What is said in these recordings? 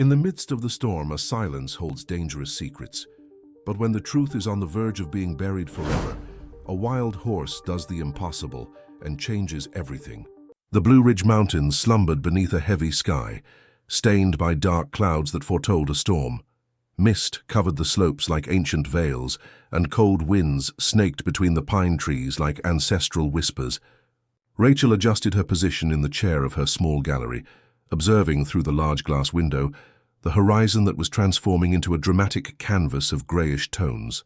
In the midst of the storm, a silence holds dangerous secrets. But when the truth is on the verge of being buried forever, a wild horse does the impossible and changes everything. The Blue Ridge Mountains slumbered beneath a heavy sky, stained by dark clouds that foretold a storm. Mist covered the slopes like ancient veils, and cold winds snaked between the pine trees like ancestral whispers. Rachel adjusted her position in the chair of her small gallery, observing through the large glass window the horizon that was transforming into a dramatic canvas of grayish tones.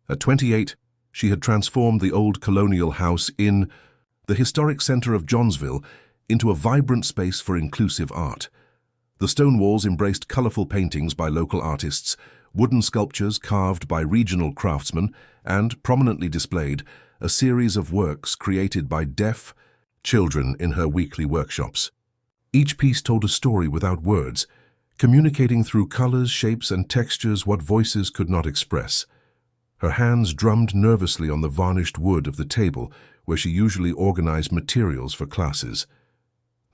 At 28, she had transformed the old colonial house in the historic center of Johnsville into a vibrant space for inclusive art. The stone walls embraced colorful paintings by local artists, wooden sculptures carved by regional craftsmen, and, prominently displayed, a series of works created by deaf children in her weekly workshops. Each piece told a story without words, communicating through colors, shapes, and textures what voices could not express. Her hands drummed nervously on the varnished wood of the table where she usually organized materials for classes.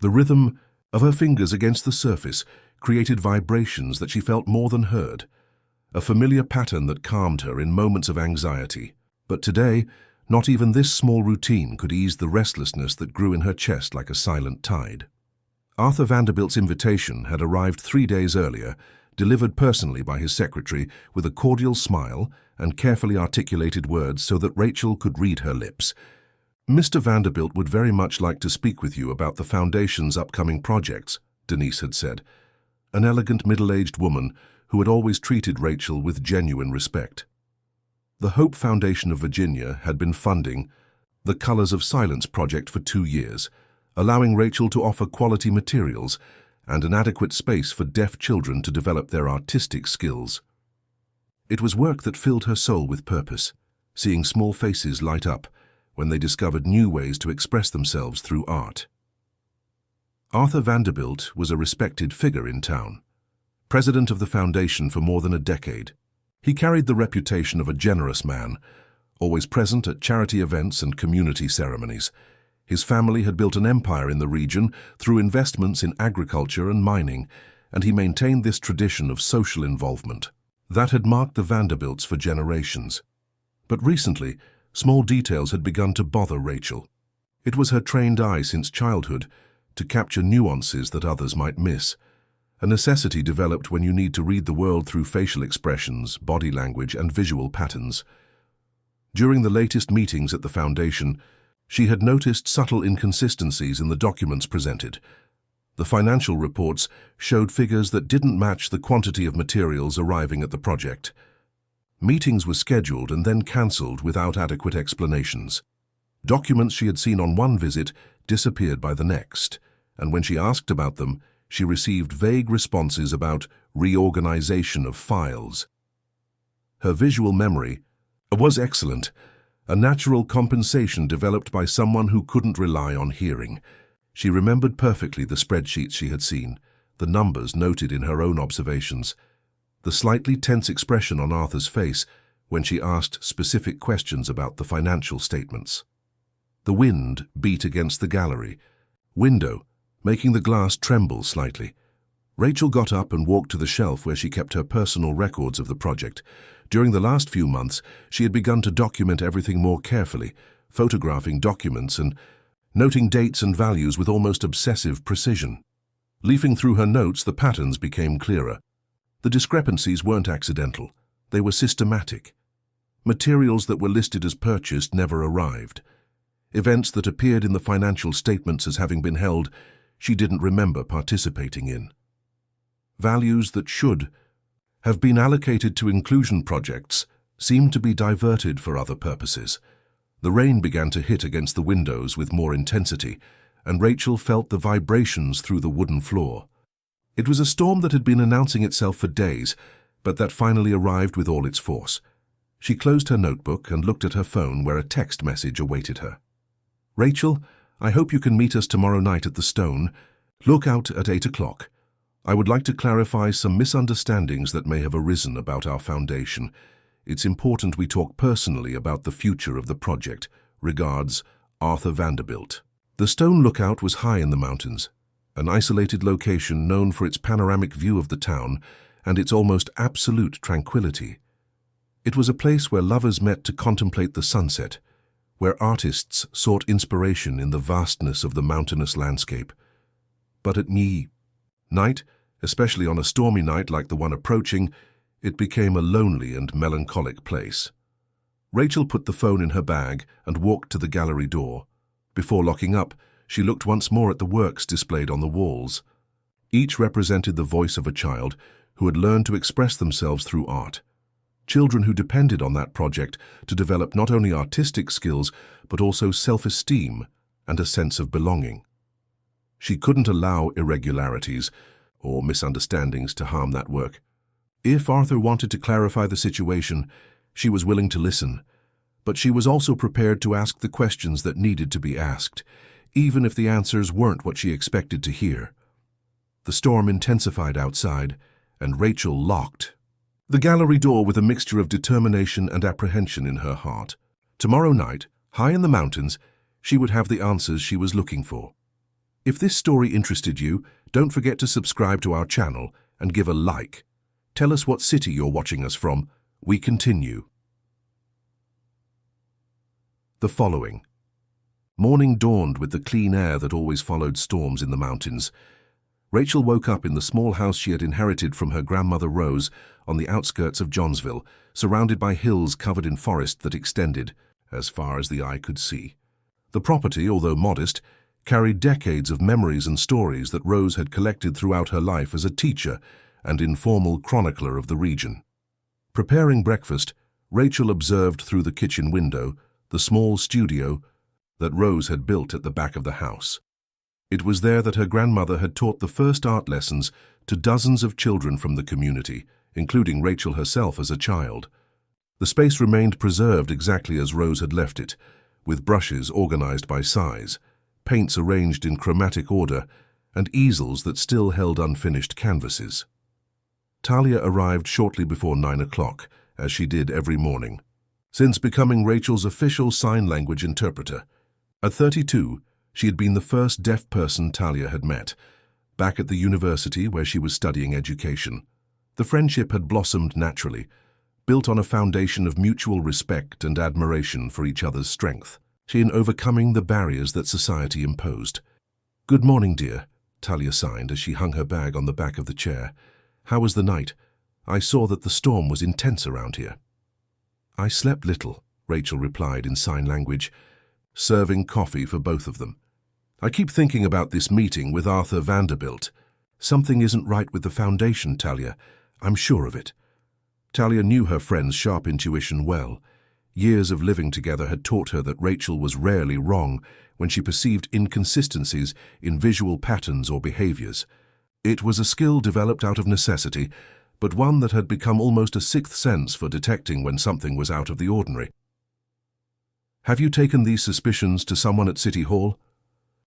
The rhythm of her fingers against the surface created vibrations that she felt more than heard, a familiar pattern that calmed her in moments of anxiety. But today, not even this small routine could ease the restlessness that grew in her chest like a silent tide. Arthur Vanderbilt's invitation had arrived 3 days earlier, delivered personally by his secretary with a cordial smile and carefully articulated words so that Rachel could read her lips. "Mr. Vanderbilt would very much like to speak with you about the Foundation's upcoming projects," Denise had said, an elegant middle-aged woman who had always treated Rachel with genuine respect. The Hope Foundation of Virginia had been funding the Colors of Silence project for 2 years, allowing Rachel to offer quality materials and an adequate space for deaf children to develop their artistic skills. It was work that filled her soul with purpose, seeing small faces light up when they discovered new ways to express themselves through art. Arthur Vanderbilt was a respected figure in town, president of the foundation for more than a decade. He carried the reputation of a generous man, always present at charity events and community ceremonies. His family had built an empire in the region through investments in agriculture and mining, and he maintained this tradition of social involvement that had marked the Vanderbilts for generations. But recently, small details had begun to bother Rachel. It was her trained eye since childhood to capture nuances that others might miss, a necessity developed when you need to read the world through facial expressions, body language, and visual patterns. During the latest meetings at the foundation, she had noticed subtle inconsistencies in the documents presented. The financial reports showed figures that didn't match the quantity of materials arriving at the project. Meetings were scheduled and then cancelled without adequate explanations. Documents she had seen on one visit disappeared by the next, and when she asked about them, she received vague responses about reorganization of files. Her visual memory was excellent, a natural compensation developed by someone who couldn't rely on hearing. She remembered perfectly the spreadsheets she had seen, the numbers noted in her own observations, the slightly tense expression on Arthur's face when she asked specific questions about the financial statements. The wind beat against the gallery window, making the glass tremble slightly. Rachel got up and walked to the shelf where she kept her personal records of the project. During the last few months, she had begun to document everything more carefully, photographing documents and noting dates and values with almost obsessive precision. Leafing through her notes, the patterns became clearer. The discrepancies weren't accidental. They were systematic. Materials that were listed as purchased never arrived. Events that appeared in the financial statements as having been held, she didn't remember participating in. Values that should have been allocated to inclusion projects seemed to be diverted for other purposes. The rain began to hit against the windows with more intensity, and Rachel felt the vibrations through the wooden floor. It was a storm that had been announcing itself for days, but that finally arrived with all its force. She closed her notebook and looked at her phone where a text message awaited her. "Rachel, I hope you can meet us tomorrow night at the Stone. Look out at 8 o'clock. I would like to clarify some misunderstandings that may have arisen about our foundation. It's important we talk personally about the future of the project. Regards, Arthur Vanderbilt." The Stone lookout was high in the mountains, an isolated location known for its panoramic view of the town and its almost absolute tranquility. It was a place where lovers met to contemplate the sunset, where artists sought inspiration in the vastness of the mountainous landscape. But at night, especially on a stormy night like the one approaching, it became a lonely and melancholic place. Rachel put the phone in her bag and walked to the gallery door. Before locking up, she looked once more at the works displayed on the walls. Each represented the voice of a child who had learned to express themselves through art. Children who depended on that project to develop not only artistic skills, but also self-esteem and a sense of belonging. She couldn't allow irregularities or misunderstandings to harm that work. If Arthur wanted to clarify the situation, she was willing to listen, but she was also prepared to ask the questions that needed to be asked, even if the answers weren't what she expected to hear. The storm intensified outside, and Rachel locked the gallery door with a mixture of determination and apprehension in her heart. Tomorrow night, high in the mountains, she would have the answers she was looking for. If this story interested you, don't forget to subscribe to our channel and give a like. Tell us what city you're watching us from. We continue. The following. Morning dawned with the clean air that always followed storms in the mountains. Rachel woke up in the small house she had inherited from her grandmother Rose on the outskirts of Johnsville, surrounded by hills covered in forest that extended as far as the eye could see. The property, although modest, carried decades of memories and stories that Rose had collected throughout her life as a teacher and informal chronicler of the region. Preparing breakfast, Rachel observed through the kitchen window the small studio that Rose had built at the back of the house. It was there that her grandmother had taught the first art lessons to dozens of children from the community, including Rachel herself as a child. The space remained preserved exactly as Rose had left it, with brushes organized by size, paints arranged in chromatic order, and easels that still held unfinished canvases. Talia arrived shortly before 9 o'clock, as she did every morning, since becoming Rachel's official sign language interpreter. At 32, she had been the first deaf person Talia had met, back at the university where she was studying education. The friendship had blossomed naturally, built on a foundation of mutual respect and admiration for each other's strength, in overcoming the barriers that society imposed. "Good morning, dear," Talia signed as she hung her bag on the back of the chair. "How was the night? I saw that the storm was intense around here." "I slept little," Rachel replied in sign language, serving coffee for both of them. "I keep thinking about this meeting with Arthur Vanderbilt. Something isn't right with the foundation, Talia. I'm sure of it." Talia knew her friend's sharp intuition well. Years of living together had taught her that Rachel was rarely wrong when she perceived inconsistencies in visual patterns or behaviors. It was a skill developed out of necessity, but one that had become almost a sixth sense for detecting when something was out of the ordinary. "Have you taken these suspicions to someone at City Hall?"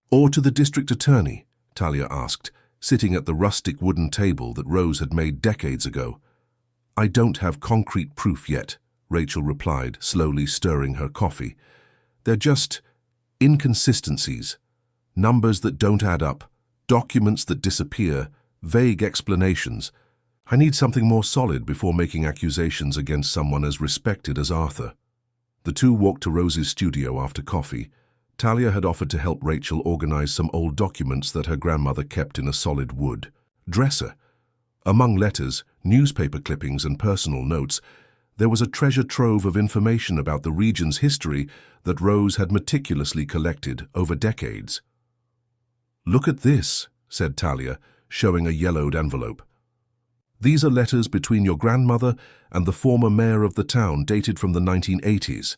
"Or to the district attorney?" Talia asked, sitting at the rustic wooden table that Rose had made decades ago. "I don't have concrete proof yet," Rachel replied, slowly stirring her coffee. "They're just inconsistencies, numbers that don't add up, documents that disappear, vague explanations. I need something more solid before making accusations against someone as respected as Arthur." The two walked to Rose's studio after coffee. Talia had offered to help Rachel organize some old documents that her grandmother kept in a solid wood dresser. Among letters, newspaper clippings, and personal notes, there was a treasure trove of information about the region's history that Rose had meticulously collected over decades. "Look at this," said Talia, showing a yellowed envelope. "These are letters between your grandmother and the former mayor of the town, dated from the 1980s.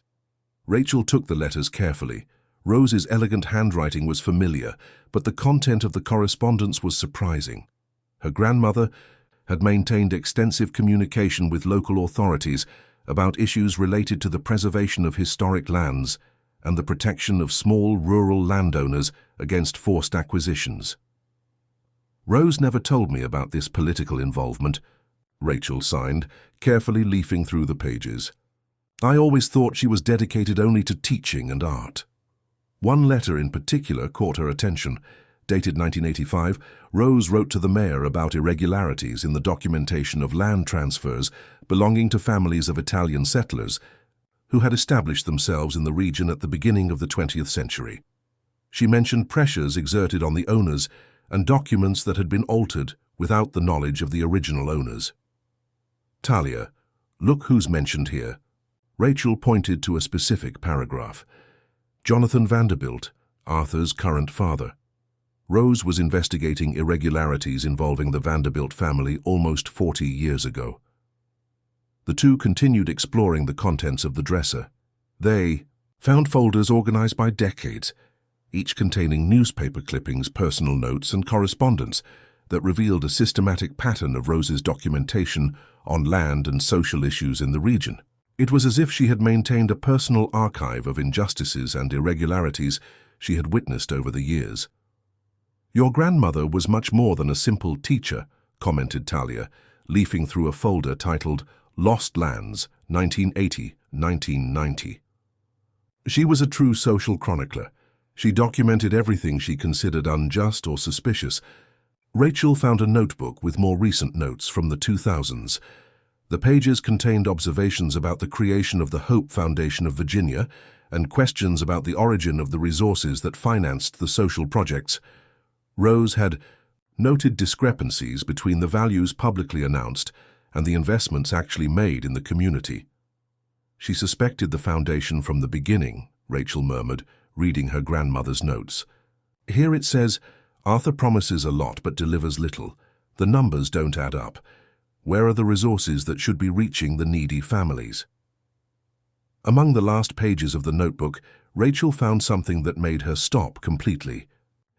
Rachel took the letters carefully. Rose's elegant handwriting was familiar, but the content of the correspondence was surprising. Her grandmother had maintained extensive communication with local authorities about issues related to the preservation of historic lands and the protection of small rural landowners against forced acquisitions. "Rose never told me about this political involvement," Rachel signed, carefully leafing through the pages. "I always thought she was dedicated only to teaching and art." One letter in particular caught her attention. dated 1985, Rose wrote to the mayor about irregularities in the documentation of land transfers belonging to families of Italian settlers who had established themselves in the region at the beginning of the 20th century. She mentioned pressures exerted on the owners and documents that had been altered without the knowledge of the original owners. Talia, look who's mentioned here. Rachel pointed to a specific paragraph. Jonathan Vanderbilt, Arthur's current father. Rose was investigating irregularities involving the Vanderbilt family almost 40 years ago. The two continued exploring the contents of the dresser. They found folders organized by decades, each containing newspaper clippings, personal notes, and correspondence that revealed a systematic pattern of Rose's documentation on land and social issues in the region. It was as if she had maintained a personal archive of injustices and irregularities she had witnessed over the years. "Your grandmother was much more than a simple teacher," commented Talia, leafing through a folder titled Lost Lands, 1980-1990. She was a true social chronicler. She documented everything she considered unjust or suspicious. Rachel found a notebook with more recent notes from the 2000s. The pages contained observations about the creation of the Hope Foundation of Virginia and questions about the origin of the resources that financed the social projects. Rose had noted discrepancies between the values publicly announced and the investments actually made in the community. She suspected the foundation from the beginning, Rachel murmured, reading her grandmother's notes. "Here it says, Arthur promises a lot but delivers little. The numbers don't add up. Where are the resources that should be reaching the needy families?" Among the last pages of the notebook, Rachel found something that made her stop completely.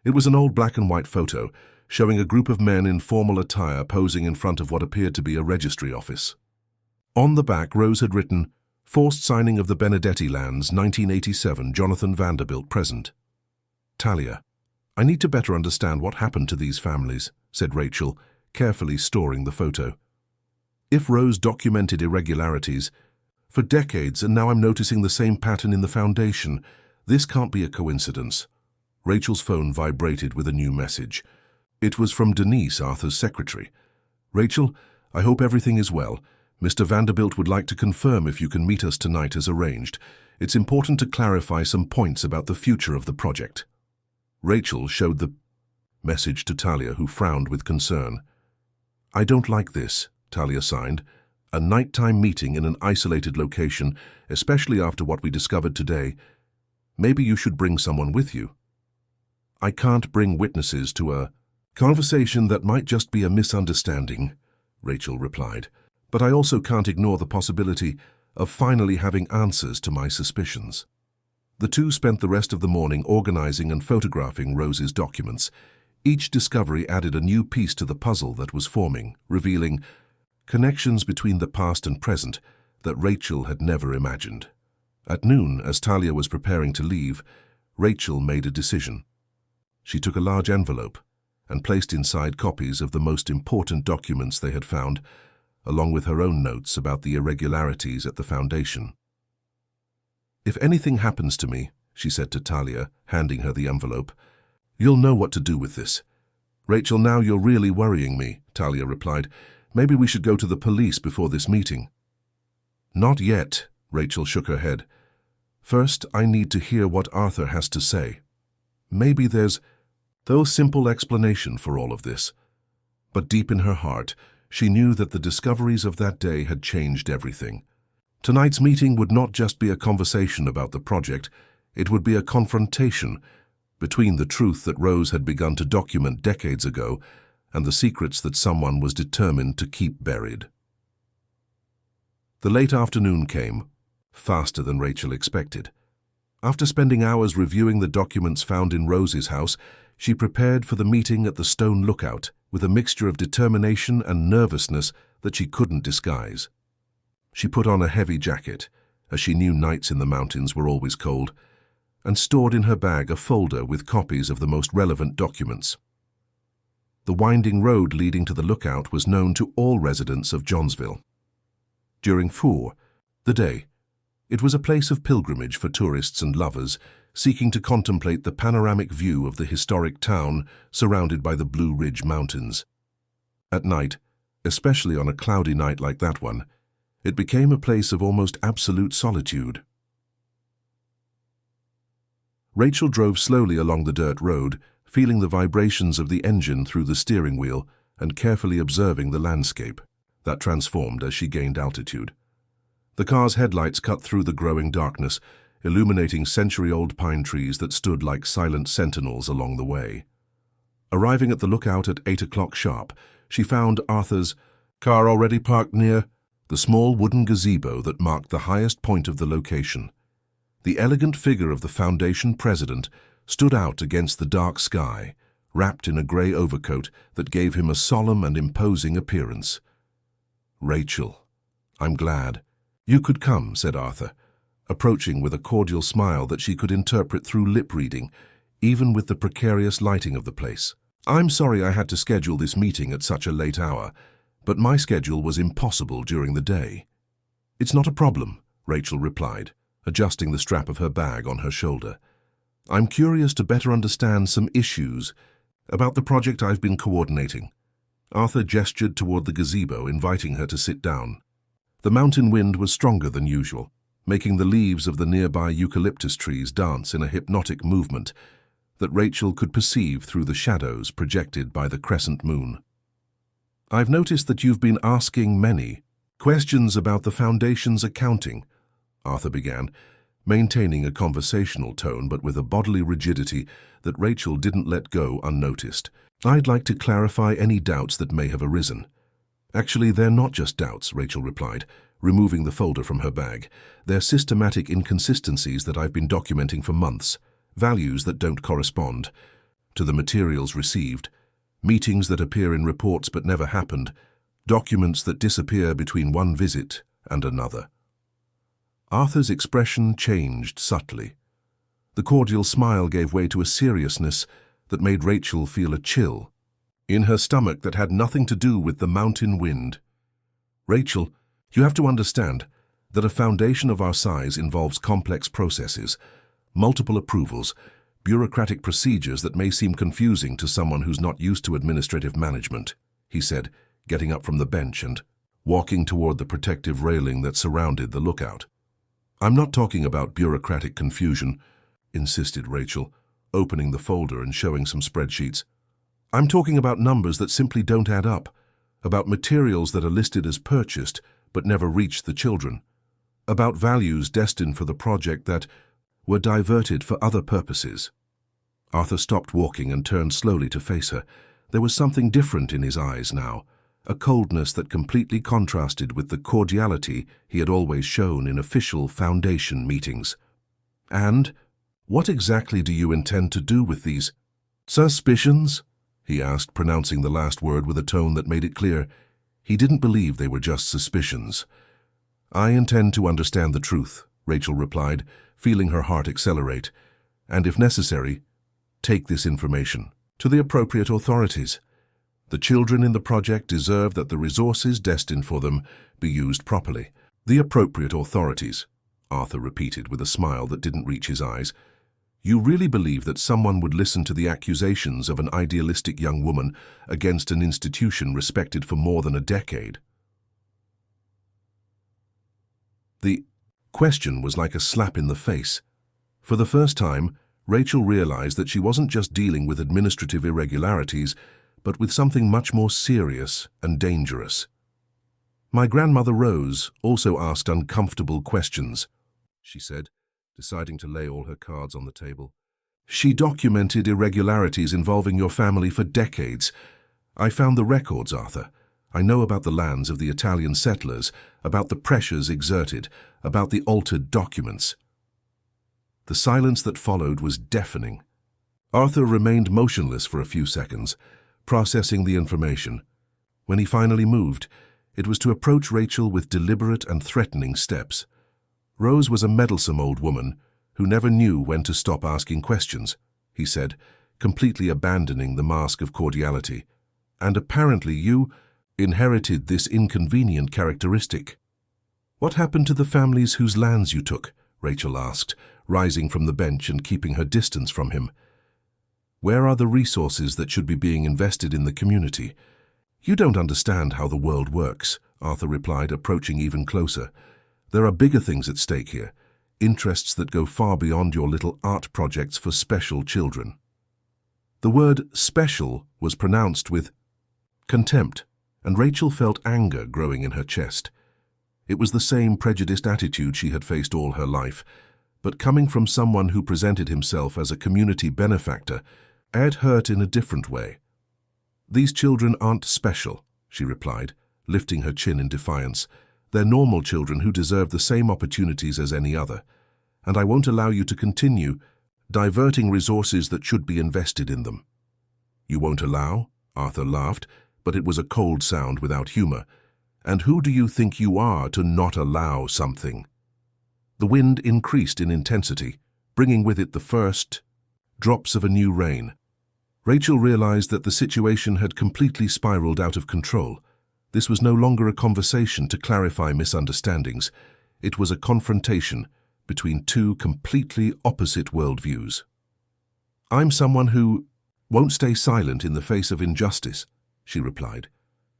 It was an old black and white photo showing a group of men in formal attire posing in front of what appeared to be a registry office. On the back, Rose had written, "Forced signing of the Benedetti lands, 1987, Jonathan Vanderbilt present." "Talia, I need to better understand what happened to these families," said Rachel, carefully storing the photo. "If Rose documented irregularities for decades and now I'm noticing the same pattern in the foundation, this can't be a coincidence." Rachel's phone vibrated with a new message. It was from Denise, Arthur's secretary. "Rachel, I hope everything is well. Mr. Vanderbilt would like to confirm if you can meet us tonight as arranged. It's important to clarify some points about the future of the project." Rachel showed the message to Talia, who frowned with concern. "I don't like this," Talia signed. "A nighttime meeting in an isolated location, especially after what we discovered today. Maybe you should bring someone with you." "I can't bring witnesses to a conversation that might just be a misunderstanding," Rachel replied. "But I also can't ignore the possibility of finally having answers to my suspicions." The two spent the rest of the morning organizing and photographing Rose's documents. Each discovery added a new piece to the puzzle that was forming, revealing connections between the past and present that Rachel had never imagined. At noon, as Talia was preparing to leave, Rachel made a decision. She took a large envelope and placed inside copies of the most important documents they had found, along with her own notes about the irregularities at the foundation. "If anything happens to me," she said to Talia, handing her the envelope, "you'll know what to do with this." "Rachel, now you're really worrying me," Talia replied. "Maybe we should go to the police before this meeting." "Not yet," Rachel shook her head. "First, I need to hear what Arthur has to say. Maybe there's no simple explanation for all of this." But deep in her heart, she knew that the discoveries of that day had changed everything. Tonight's meeting would not just be a conversation about the project, it would be a confrontation between the truth that Rose had begun to document decades ago and the secrets that someone was determined to keep buried. The late afternoon came, faster than Rachel expected. After spending hours reviewing the documents found in Rose's house, she prepared for the meeting at the Stone Lookout with a mixture of determination and nervousness that she couldn't disguise. She put on a heavy jacket, as she knew nights in the mountains were always cold, and stored in her bag a folder with copies of the most relevant documents. The winding road leading to the lookout was known to all residents of Johnsville. During the day, it was a place of pilgrimage for tourists and lovers, seeking to contemplate the panoramic view of the historic town surrounded by the Blue Ridge Mountains. At night, especially on a cloudy night like that one, it became a place of almost absolute solitude. Rachel drove slowly along the dirt road, feeling the vibrations of the engine through the steering wheel and carefully observing the landscape that transformed as she gained altitude. The car's headlights cut through the growing darkness, illuminating century-old pine trees that stood like silent sentinels along the way. Arriving at the lookout at 8 o'clock sharp, she found Arthur's car already parked near the small wooden gazebo that marked the highest point of the location. The elegant figure of the Foundation president stood out against the dark sky, wrapped in a grey overcoat that gave him a solemn and imposing appearance. "Rachel, I'm glad you could come," said Arthur, approaching with a cordial smile that she could interpret through lip-reading, even with the precarious lighting of the place. "I'm sorry I had to schedule this meeting at such a late hour, but my schedule was impossible during the day." "It's not a problem," Rachel replied, adjusting the strap of her bag on her shoulder. "I'm curious to better understand some issues about the project I've been coordinating." Arthur gestured toward the gazebo, inviting her to sit down. The mountain wind was stronger than usual, making the leaves of the nearby eucalyptus trees dance in a hypnotic movement that Rachel could perceive through the shadows projected by the crescent moon. "I've noticed that you've been asking many questions about the Foundation's accounting," Arthur began, maintaining a conversational tone but with a bodily rigidity that Rachel didn't let go unnoticed. "I'd like to clarify any doubts that may have arisen." "Actually, they're not just doubts," Rachel replied, removing the folder from her bag. "They're systematic inconsistencies that I've been documenting for months, values that don't correspond to the materials received, meetings that appear in reports but never happened, documents that disappear between one visit and another." Arthur's expression changed subtly. The cordial smile gave way to a seriousness that made Rachel feel a chill in her stomach that had nothing to do with the mountain wind. "Rachel, you have to understand that a foundation of our size involves complex processes, multiple approvals, bureaucratic procedures that may seem confusing to someone who's not used to administrative management," he said, getting up from the bench and walking toward the protective railing that surrounded the lookout. "I'm not talking about bureaucratic confusion," insisted Rachel, opening the folder and showing some spreadsheets. "I'm talking about numbers that simply don't add up, about materials that are listed as purchased but never reached the children, about values destined for the project that were diverted for other purposes." Arthur stopped walking and turned slowly to face her. There was something different in his eyes now, a coldness that completely contrasted with the cordiality he had always shown in official Foundation meetings. "And what exactly do you intend to do with these suspicions?" he asked, pronouncing the last word with a tone that made it clear he didn't believe they were just suspicions. "I intend to understand the truth," Rachel replied, feeling her heart accelerate, "and if necessary, take this information to the appropriate authorities. The children in the project deserve that the resources destined for them be used properly." "The appropriate authorities," Arthur repeated with a smile that didn't reach his eyes. "You really believe that someone would listen to the accusations of an idealistic young woman against an institution respected for more than a decade?" The question was like a slap in the face. For the first time, Rachel realized that she wasn't just dealing with administrative irregularities, but with something much more serious and dangerous. "My grandmother Rose also asked uncomfortable questions," she said, deciding to lay all her cards on the table. "She documented irregularities involving your family for decades. I found the records, Arthur. I know about the lands of the Italian settlers, about the pressures exerted, about the altered documents." The silence that followed was deafening. Arthur remained motionless for a few seconds, processing the information. When he finally moved, it was to approach Rachel with deliberate and threatening steps. "Rose was a meddlesome old woman who never knew when to stop asking questions," he said, completely abandoning the mask of cordiality. "And apparently you inherited this inconvenient characteristic." "What happened to the families whose lands you took?" Rachel asked, rising from the bench and keeping her distance from him. "Where are the resources that should be being invested in the community?" "You don't understand how the world works," Arthur replied, approaching even closer. "There are bigger things at stake here, interests that go far beyond your little art projects for special children." The word special was pronounced with contempt, and Rachel felt anger growing in her chest. It was the same prejudiced attitude she had faced all her life, but coming from someone who presented himself as a community benefactor, it hurt in a different way. "These children aren't special," she replied, lifting her chin in defiance. "They're normal children who deserve the same opportunities as any other, and I won't allow you to continue diverting resources that should be invested in them." "You won't allow?" Arthur laughed, but it was a cold sound without humor. "And who do you think you are to not allow something?" The wind increased in intensity, bringing with it the first drops of a new rain. Rachel realized that the situation had completely spiraled out of control. This was no longer a conversation to clarify misunderstandings. It was a confrontation between two completely opposite worldviews. "I'm someone who won't stay silent in the face of injustice," she replied,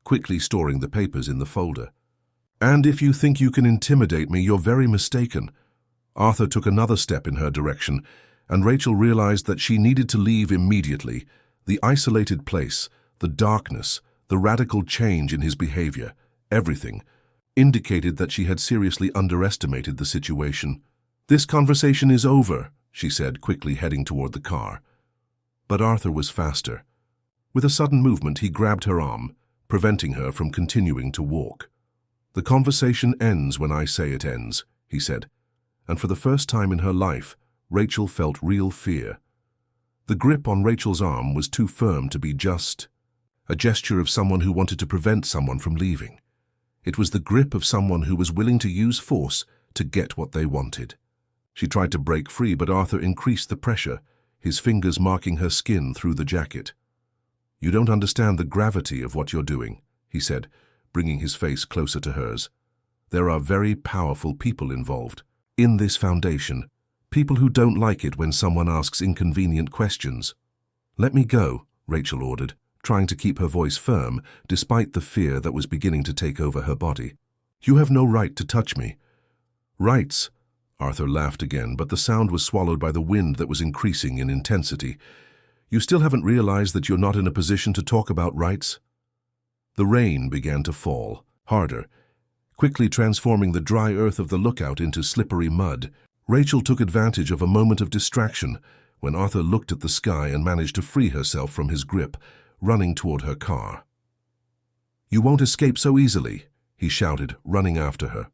quickly storing the papers in the folder. "And if you think you can intimidate me, you're very mistaken." Arthur took another step in her direction, and Rachel realized that she needed to leave immediately. The isolated place, the darkness, the radical change in his behavior, everything, indicated that she had seriously underestimated the situation. "This conversation is over," she said, quickly heading toward the car. But Arthur was faster. With a sudden movement, he grabbed her arm, preventing her from continuing to walk. "The conversation ends when I say it ends," he said, and for the first time in her life, Rachel felt real fear. The grip on Rachel's arm was too firm to be just a gesture of someone who wanted to prevent someone from leaving. It was the grip of someone who was willing to use force to get what they wanted. She tried to break free, but Arthur increased the pressure, his fingers marking her skin through the jacket. "You don't understand the gravity of what you're doing," he said, bringing his face closer to hers. "There are very powerful people involved in this foundation, people who don't like it when someone asks inconvenient questions." "Let me go," Rachel ordered, trying to keep her voice firm despite the fear that was beginning to take over her body. "You have no right to touch me." "Rights?" Arthur laughed again, but the sound was swallowed by the wind that was increasing in intensity. "You still haven't realized that you're not in a position to talk about rights?" The rain began to fall, harder, quickly transforming the dry earth of the lookout into slippery mud. Rachel took advantage of a moment of distraction when Arthur looked at the sky and managed to free herself from his grip, running toward her car. "You won't escape so easily," he shouted, running after her.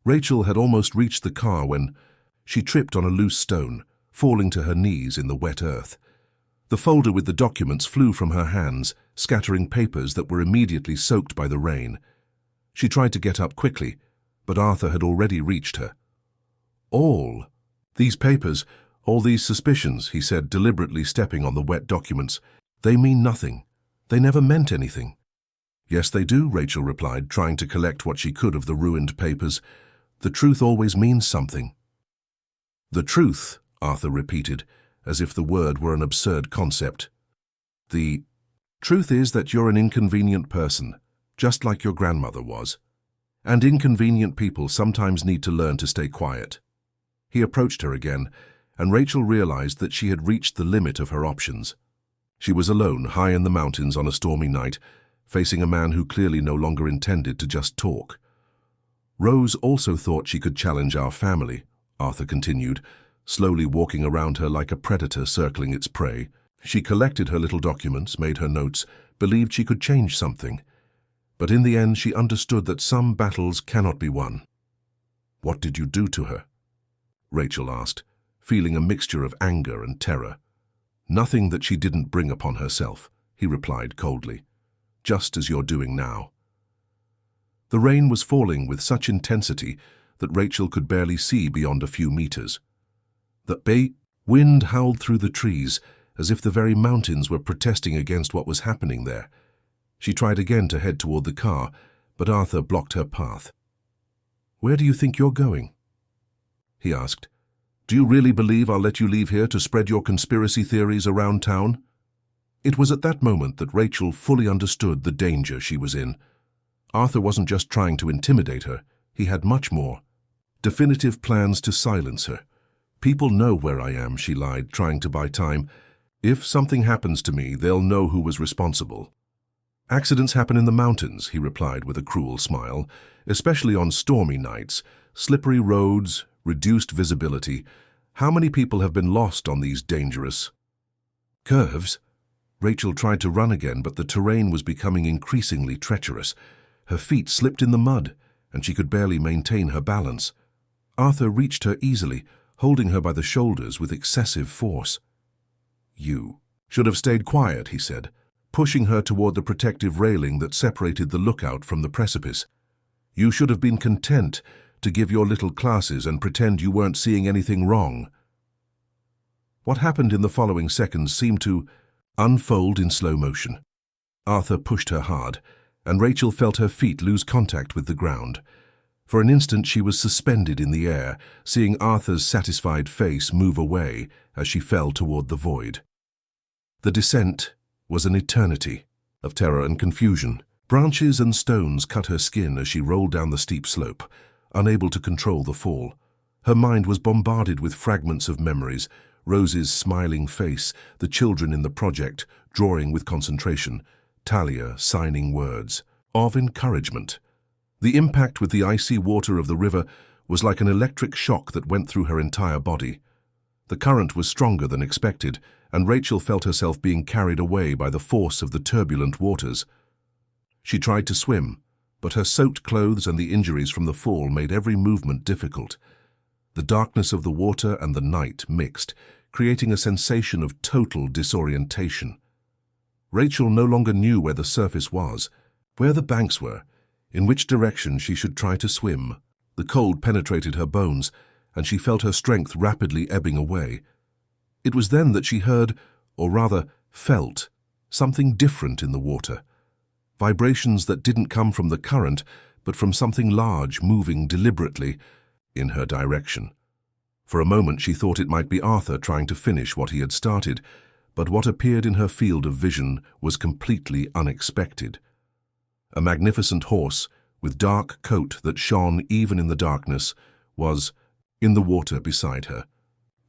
Rachel had almost reached the car when she tripped on a loose stone, falling to her knees in the wet earth. The folder with the documents flew from her hands, scattering papers that were immediately soaked by the rain. She tried to get up quickly, but Arthur had already reached her. "All these papers, all these suspicions," he said, deliberately stepping on the wet documents, "they mean nothing. They never meant anything." "Yes, they do," Rachel replied, trying to collect what she could of the ruined papers. "The truth always means something." "The truth," Arthur repeated, as if the word were an absurd concept. "The truth is that you're an inconvenient person, just like your grandmother was. And inconvenient people sometimes need to learn to stay quiet." He approached her again, and Rachel realized that she had reached the limit of her options. She was alone, high in the mountains on a stormy night, facing a man who clearly no longer intended to just talk. "Rose also thought she could challenge our family," Arthur continued, slowly walking around her like a predator circling its prey. "She collected her little documents, made her notes, believed she could change something. But in the end, she understood that some battles cannot be won." "What did you do to her?" Rachel asked, feeling a mixture of anger and terror. "Nothing that she didn't bring upon herself," he replied coldly. "Just as you're doing now." The rain was falling with such intensity that Rachel could barely see beyond a few meters. The wind howled through the trees as if the very mountains were protesting against what was happening there. She tried again to head toward the car, but Arthur blocked her path. "Where do you think you're going?" he asked, Do you really believe I'll let you leave here to spread your conspiracy theories around town? It was at that moment that Rachel fully understood the danger she was in. Arthur wasn't just trying to intimidate her, he had much more. Definitive plans to silence her. People know where I am, she lied, trying to buy time. If something happens to me, they'll know who was responsible. Accidents happen in the mountains, he replied with a cruel smile, especially on stormy nights, slippery roads, reduced visibility. How many people have been lost on these dangerous curves? Rachel tried to run again, but the terrain was becoming increasingly treacherous. Her feet slipped in the mud, and she could barely maintain her balance. Arthur reached her easily, holding her by the shoulders with excessive force. You should have stayed quiet, he said, pushing her toward the protective railing that separated the lookout from the precipice. You should have been content to give your little classes and pretend you weren't seeing anything wrong. What happened in the following seconds seemed to unfold in slow motion. Arthur pushed her hard, and Rachel felt her feet lose contact with the ground. For an instant she was suspended in the air, seeing Arthur's satisfied face move away as she fell toward the void. The descent was an eternity of terror and confusion. Branches and stones cut her skin as she rolled down the steep slope, unable to control the fall. Her mind was bombarded with fragments of memories, Rose's smiling face, the children in the project drawing with concentration, Talia signing words of encouragement. The impact with the icy water of the river was like an electric shock that went through her entire body. The current was stronger than expected, and Rachel felt herself being carried away by the force of the turbulent waters. She tried to swim, but her soaked clothes and the injuries from the fall made every movement difficult. The darkness of the water and the night mixed, creating a sensation of total disorientation. Rachel no longer knew where the surface was, where the banks were, in which direction she should try to swim. The cold penetrated her bones, and she felt her strength rapidly ebbing away. It was then that she heard, or rather felt, something different in the water. Vibrations that didn't come from the current, but from something large moving deliberately in her direction. For a moment she thought it might be Arthur trying to finish what he had started, but what appeared in her field of vision was completely unexpected. A magnificent horse, with dark coat that shone even in the darkness, was in the water beside her.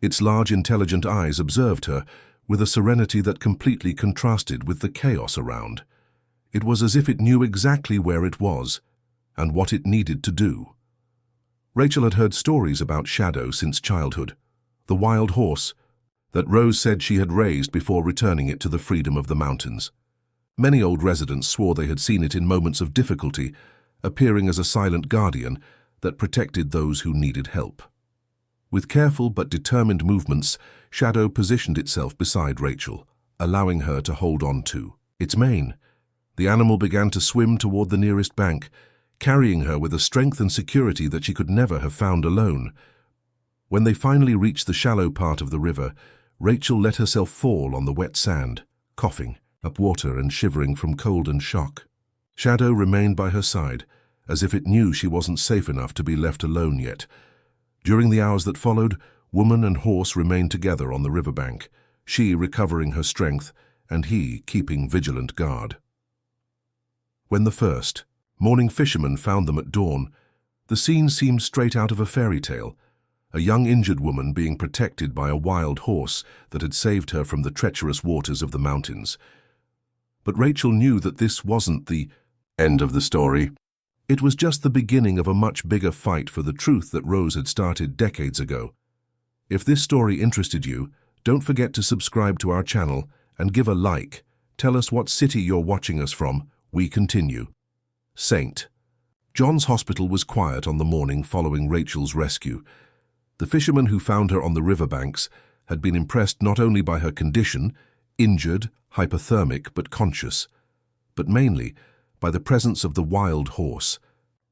Its large, intelligent eyes observed her with a serenity that completely contrasted with the chaos around. It was as if it knew exactly where it was and what it needed to do. Rachel had heard stories about Shadow since childhood, the wild horse that Rose said she had raised before returning it to the freedom of the mountains. Many old residents swore they had seen it in moments of difficulty, appearing as a silent guardian that protected those who needed help. With careful but determined movements, Shadow positioned itself beside Rachel, allowing her to hold on to its mane. The animal began to swim toward the nearest bank, carrying her with a strength and security that she could never have found alone. When they finally reached the shallow part of the river, Rachel let herself fall on the wet sand, coughing up water and shivering from cold and shock. Shadow remained by her side, as if it knew she wasn't safe enough to be left alone yet. During the hours that followed, woman and horse remained together on the riverbank, she recovering her strength and he keeping vigilant guard. When the first morning fishermen found them at dawn, the scene seemed straight out of a fairy tale, a young injured woman being protected by a wild horse that had saved her from the treacherous waters of the mountains. But Rachel knew that this wasn't the end of the story. It was just the beginning of a much bigger fight for the truth that Rose had started decades ago. If this story interested you, don't forget to subscribe to our channel and give a like. Tell us what city you're watching us from. We continue. St. John's Hospital was quiet on the morning following Rachel's rescue. The fishermen who found her on the riverbanks had been impressed not only by her condition, injured, hypothermic but conscious, but mainly by the presence of the wild horse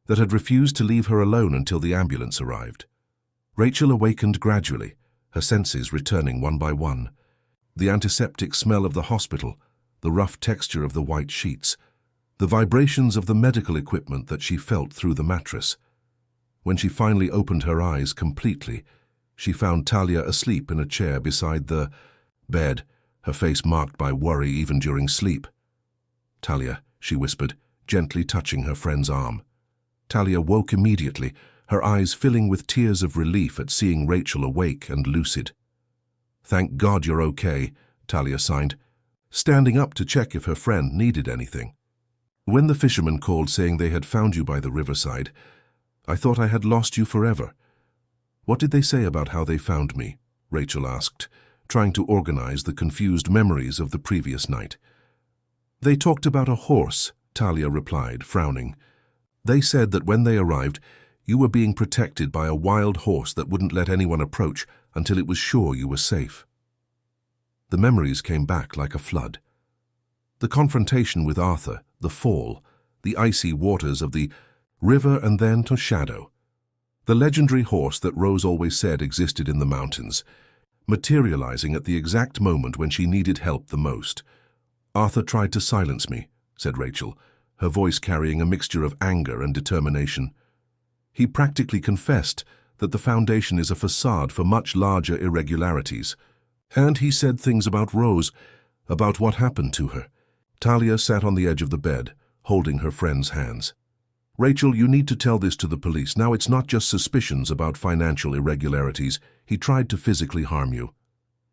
that had refused to leave her alone until the ambulance arrived. Rachel awakened gradually, her senses returning one by one. The antiseptic smell of the hospital, the rough texture of the white sheets, the vibrations of the medical equipment that she felt through the mattress. When she finally opened her eyes completely, She found Talia asleep in a chair beside the bed, her face marked by worry even during sleep. "Talia," she whispered, gently touching her friend's arm. Talia woke immediately, her eyes filling with tears of relief at seeing Rachel awake and lucid. "Thank God you're okay," Talia signed, standing up to check if her friend needed anything. "When the fishermen called saying they had found you by the riverside, I thought I had lost you forever." "What did they say about how they found me?" Rachel asked, trying to organize the confused memories of the previous night. "They talked about a horse," Talia replied, frowning. "They said that when they arrived, you were being protected by a wild horse that wouldn't let anyone approach until it was sure you were safe." The memories came back like a flood. The confrontation with Arthur, the fall, the icy waters of the river, and then to Shadow. The legendary horse that Rose always said existed in the mountains, materializing at the exact moment when she needed help the most. "Arthur tried to silence me," said Rachel, her voice carrying a mixture of anger and determination. "He practically confessed that the Foundation is a facade for much larger irregularities. And he said things about Rose, about what happened to her." Talia sat on the edge of the bed, holding her friend's hands. "Rachel, you need to tell this to the police. Now it's not just suspicions about financial irregularities. He tried to physically harm you."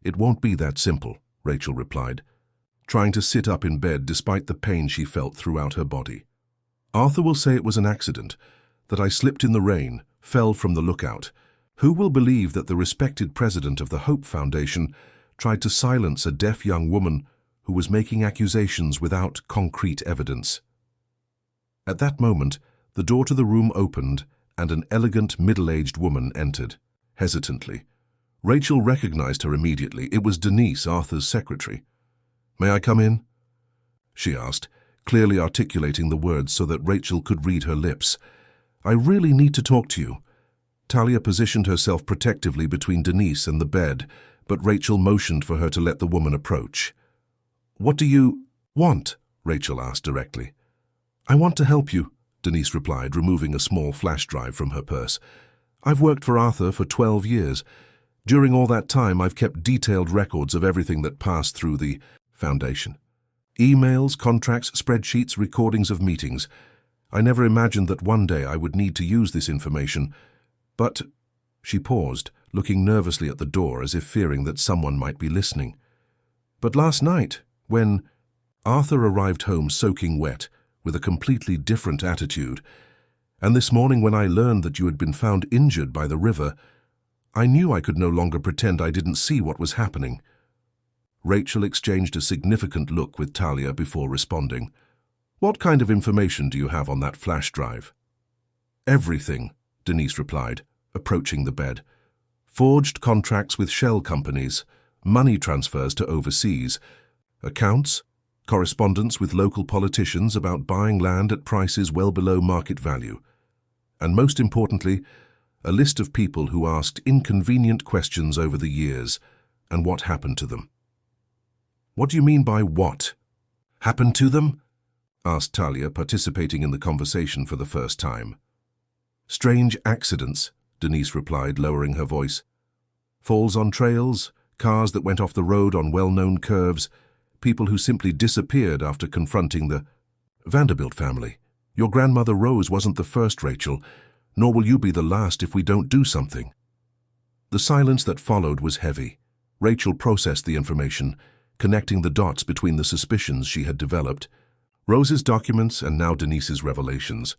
"It won't be that simple," Rachel replied, trying to sit up in bed despite the pain she felt throughout her body. "Arthur will say it was an accident, that I slipped in the rain, fell from the lookout. Who will believe that the respected president of the Hope Foundation tried to silence a deaf young woman who was making accusations without concrete evidence?" At that moment, the door to the room opened and an elegant, middle-aged woman entered, hesitantly. Rachel recognized her immediately. It was Denise, Arthur's secretary. "May I come in?" she asked, clearly articulating the words so that Rachel could read her lips. "I really need to talk to you." Talia positioned herself protectively between Denise and the bed, but Rachel motioned for her to let the woman approach. "What do you want?" Rachel asked directly. "I want to help you," Denise replied, removing a small flash drive from her purse. "I've worked for Arthur for 12 years. During all that time, I've kept detailed records of everything that passed through the Foundation. Emails, contracts, spreadsheets, recordings of meetings. I never imagined that one day I would need to use this information. But—" she paused, looking nervously at the door as if fearing that someone might be listening. "But last night, when—" Arthur arrived home soaking wet, with a completely different attitude, and this morning when I learned that you had been found injured by the river, I knew I could no longer pretend I didn't see what was happening." Rachel exchanged a significant look with Talia before responding. "What kind of information do you have on that flash drive?" "Everything," Denise replied, approaching the bed. "Forged contracts with shell companies, money transfers to overseas, accounts, correspondence with local politicians about buying land at prices well below market value, and most importantly, a list of people who asked inconvenient questions over the years and what happened to them." "What do you mean by what? Happened to them?" asked Talia, participating in the conversation for the first time. "Strange accidents," Denise replied, lowering her voice. "Falls on trails, cars that went off the road on well-known curves, people who simply disappeared after confronting the Vanderbilt family. Your grandmother Rose wasn't the first, Rachel, nor will you be the last if we don't do something." The silence that followed was heavy. Rachel processed the information, connecting the dots between the suspicions she had developed. Rose's documents and now Denise's revelations.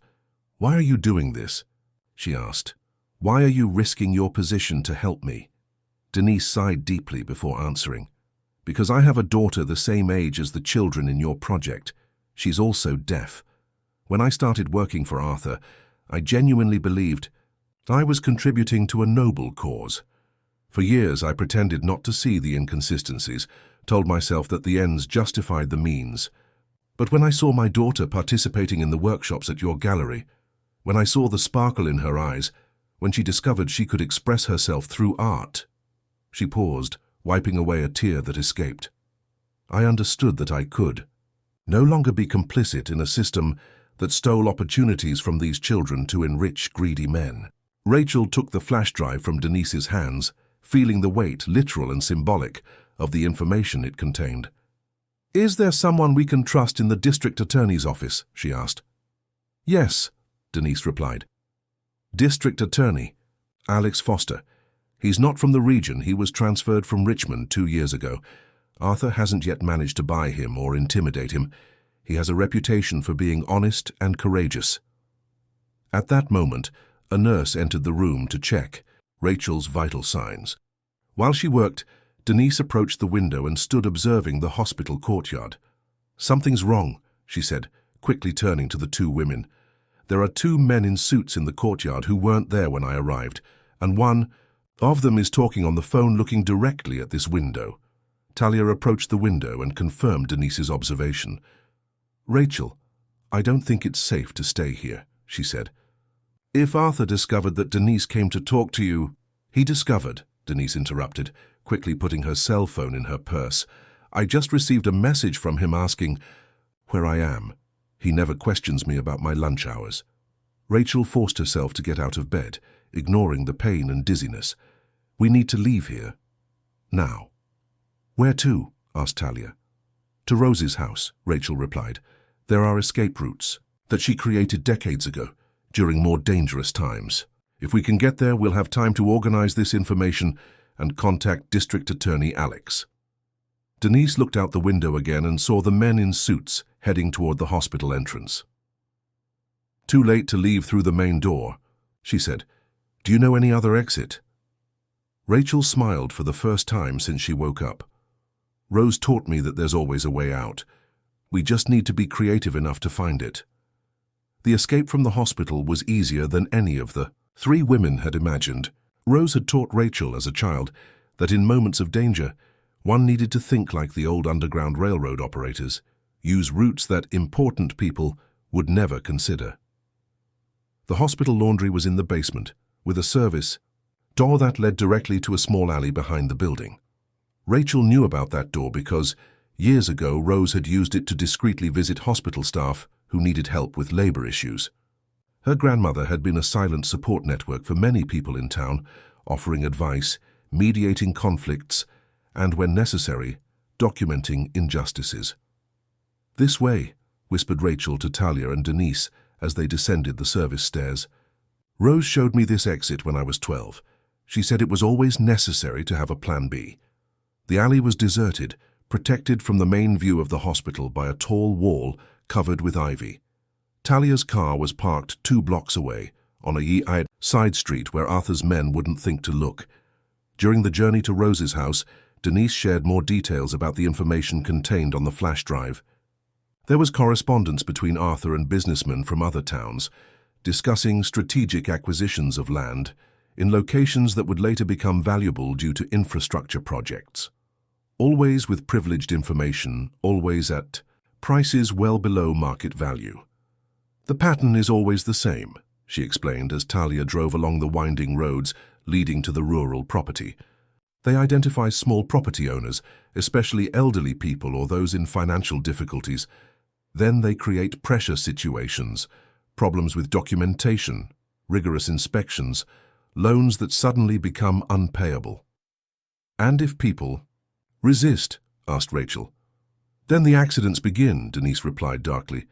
"Why are you doing this?" she asked. "Why are you risking your position to help me?" Denise sighed deeply before answering. "Because I have a daughter the same age as the children in your project. She's also deaf. When I started working for Arthur, I genuinely believed I was contributing to a noble cause. For years I pretended not to see the inconsistencies, told myself that the ends justified the means. But when I saw my daughter participating in the workshops at your gallery, when I saw the sparkle in her eyes, when she discovered she could express herself through art—" She paused, wiping away a tear that escaped. "I understood that I could no longer be complicit in a system that stole opportunities from these children to enrich greedy men." Rachel took the flash drive from Denise's hands, feeling the weight, literal and symbolic, of the information it contained. "Is there someone we can trust in the district attorney's office?" she asked. "Yes," Denise replied. "District attorney, Alex Foster. He's not from the region. He was transferred from Richmond 2 years ago. Arthur hasn't yet managed to buy him or intimidate him. He has a reputation for being honest and courageous." At that moment, a nurse entered the room to check Rachel's vital signs. While she worked, Denise approached the window and stood observing the hospital courtyard. "Something's wrong," she said, quickly turning to the 2 women. "There are 2 men in suits in the courtyard who weren't there when I arrived, and one of them is talking on the phone looking directly at this window." Talia approached the window and confirmed Denise's observation. "Rachel, I don't think it's safe to stay here," she said. "If Arthur discovered that Denise came to talk to you—" "He discovered," Denise interrupted, quickly putting her cell phone in her purse. "I just received a message from him asking where I am. He never questions me about my lunch hours." Rachel forced herself to get out of bed, ignoring the pain and dizziness. "We need to leave here. Now." "Where to?" asked Talia. "To Rose's house," Rachel replied. "There are escape routes that she created decades ago, during more dangerous times. If we can get there, we'll have time to organize this information and contact District Attorney Alex." Denise looked out the window again and saw the men in suits heading toward the hospital entrance. "Too late to leave through the main door," she said. "Do you know any other exit?" Rachel smiled for the first time since she woke up. "Rose taught me that there's always a way out. We just need to be creative enough to find it." The escape from the hospital was easier than any of the 3 women had imagined. Rose had taught Rachel as a child that in moments of danger, one needed to think like the old Underground Railroad operators, use routes that important people would never consider. The hospital laundry was in the basement, with a service door that led directly to a small alley behind the building. Rachel knew about that door because, years ago, Rose had used it to discreetly visit hospital staff who needed help with labor issues. Her grandmother had been a silent support network for many people in town, offering advice, mediating conflicts, and, when necessary, documenting injustices. "This way," whispered Rachel to Talia and Denise as they descended the service stairs. "Rose showed me this exit when I was 12. She said it was always necessary to have a plan B." The alley was deserted, protected from the main view of the hospital by a tall wall covered with ivy. Talia's car was parked 2 blocks away, on a side street where Arthur's men wouldn't think to look. During the journey to Rose's house, Denise shared more details about the information contained on the flash drive. There was correspondence between Arthur and businessmen from other towns, discussing strategic acquisitions of land in locations that would later become valuable due to infrastructure projects. Always with privileged information, always at prices well below market value. "The pattern is always the same," she explained as Talia drove along the winding roads leading to the rural property. "They identify small property owners, especially elderly people or those in financial difficulties. Then they create pressure situations, problems with documentation, rigorous inspections, loans that suddenly become unpayable." "And if people resist?" asked Rachel. "Then the accidents begin," Denise replied darkly.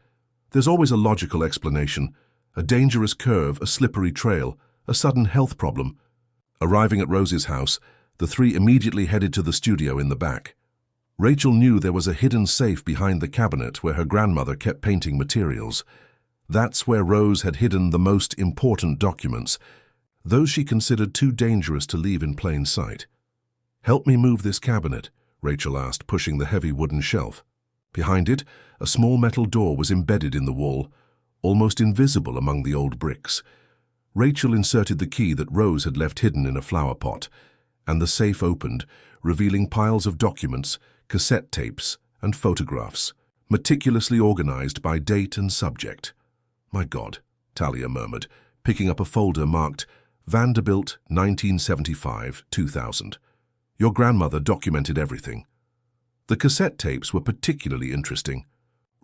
"There's always a logical explanation, a dangerous curve, a slippery trail, a sudden health problem." Arriving at Rose's house, the 3 immediately headed to the studio in the back. Rachel knew there was a hidden safe behind the cabinet where her grandmother kept painting materials. That's where Rose had hidden the most important documents, those she considered too dangerous to leave in plain sight. "Help me move this cabinet," Rachel asked, pushing the heavy wooden shelf. Behind it, a small metal door was embedded in the wall, almost invisible among the old bricks. Rachel inserted the key that Rose had left hidden in a flower pot, and the safe opened, revealing piles of documents, cassette tapes, and photographs, meticulously organized by date and subject. "My God," Talia murmured, picking up a folder marked Vanderbilt 1975-2000. "Your grandmother documented everything." The cassette tapes were particularly interesting.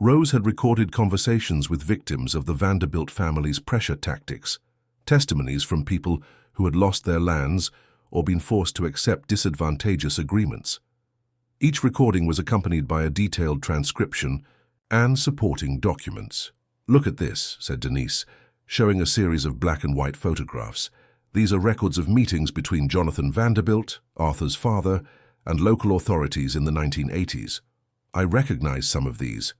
Rose had recorded conversations with victims of the Vanderbilt family's pressure tactics. testimonies from people who had lost their lands or been forced to accept disadvantageous agreements. Each recording was accompanied by a detailed transcription and supporting documents. "Look at this," said Denise, showing a series of black and white photographs. "These are records of meetings between Jonathan Vanderbilt, Arthur's father, and local authorities in the 1980s. I recognize some of these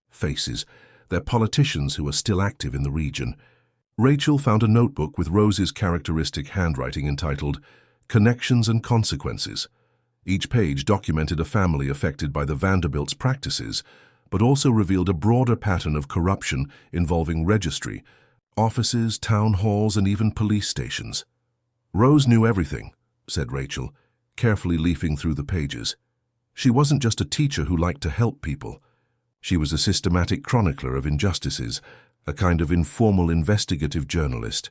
faces. They're politicians who are still active in the region." Rachel found a notebook with Rose's characteristic handwriting entitled "Connections and Consequences." Each page documented a family affected by the Vanderbilt's practices, but also revealed a broader pattern of corruption involving registry, offices, town halls, and even police stations. "Rose knew everything," said Rachel, carefully leafing through the pages. "She wasn't just a teacher who liked to help people. She was a systematic chronicler of injustices, a kind of informal investigative journalist."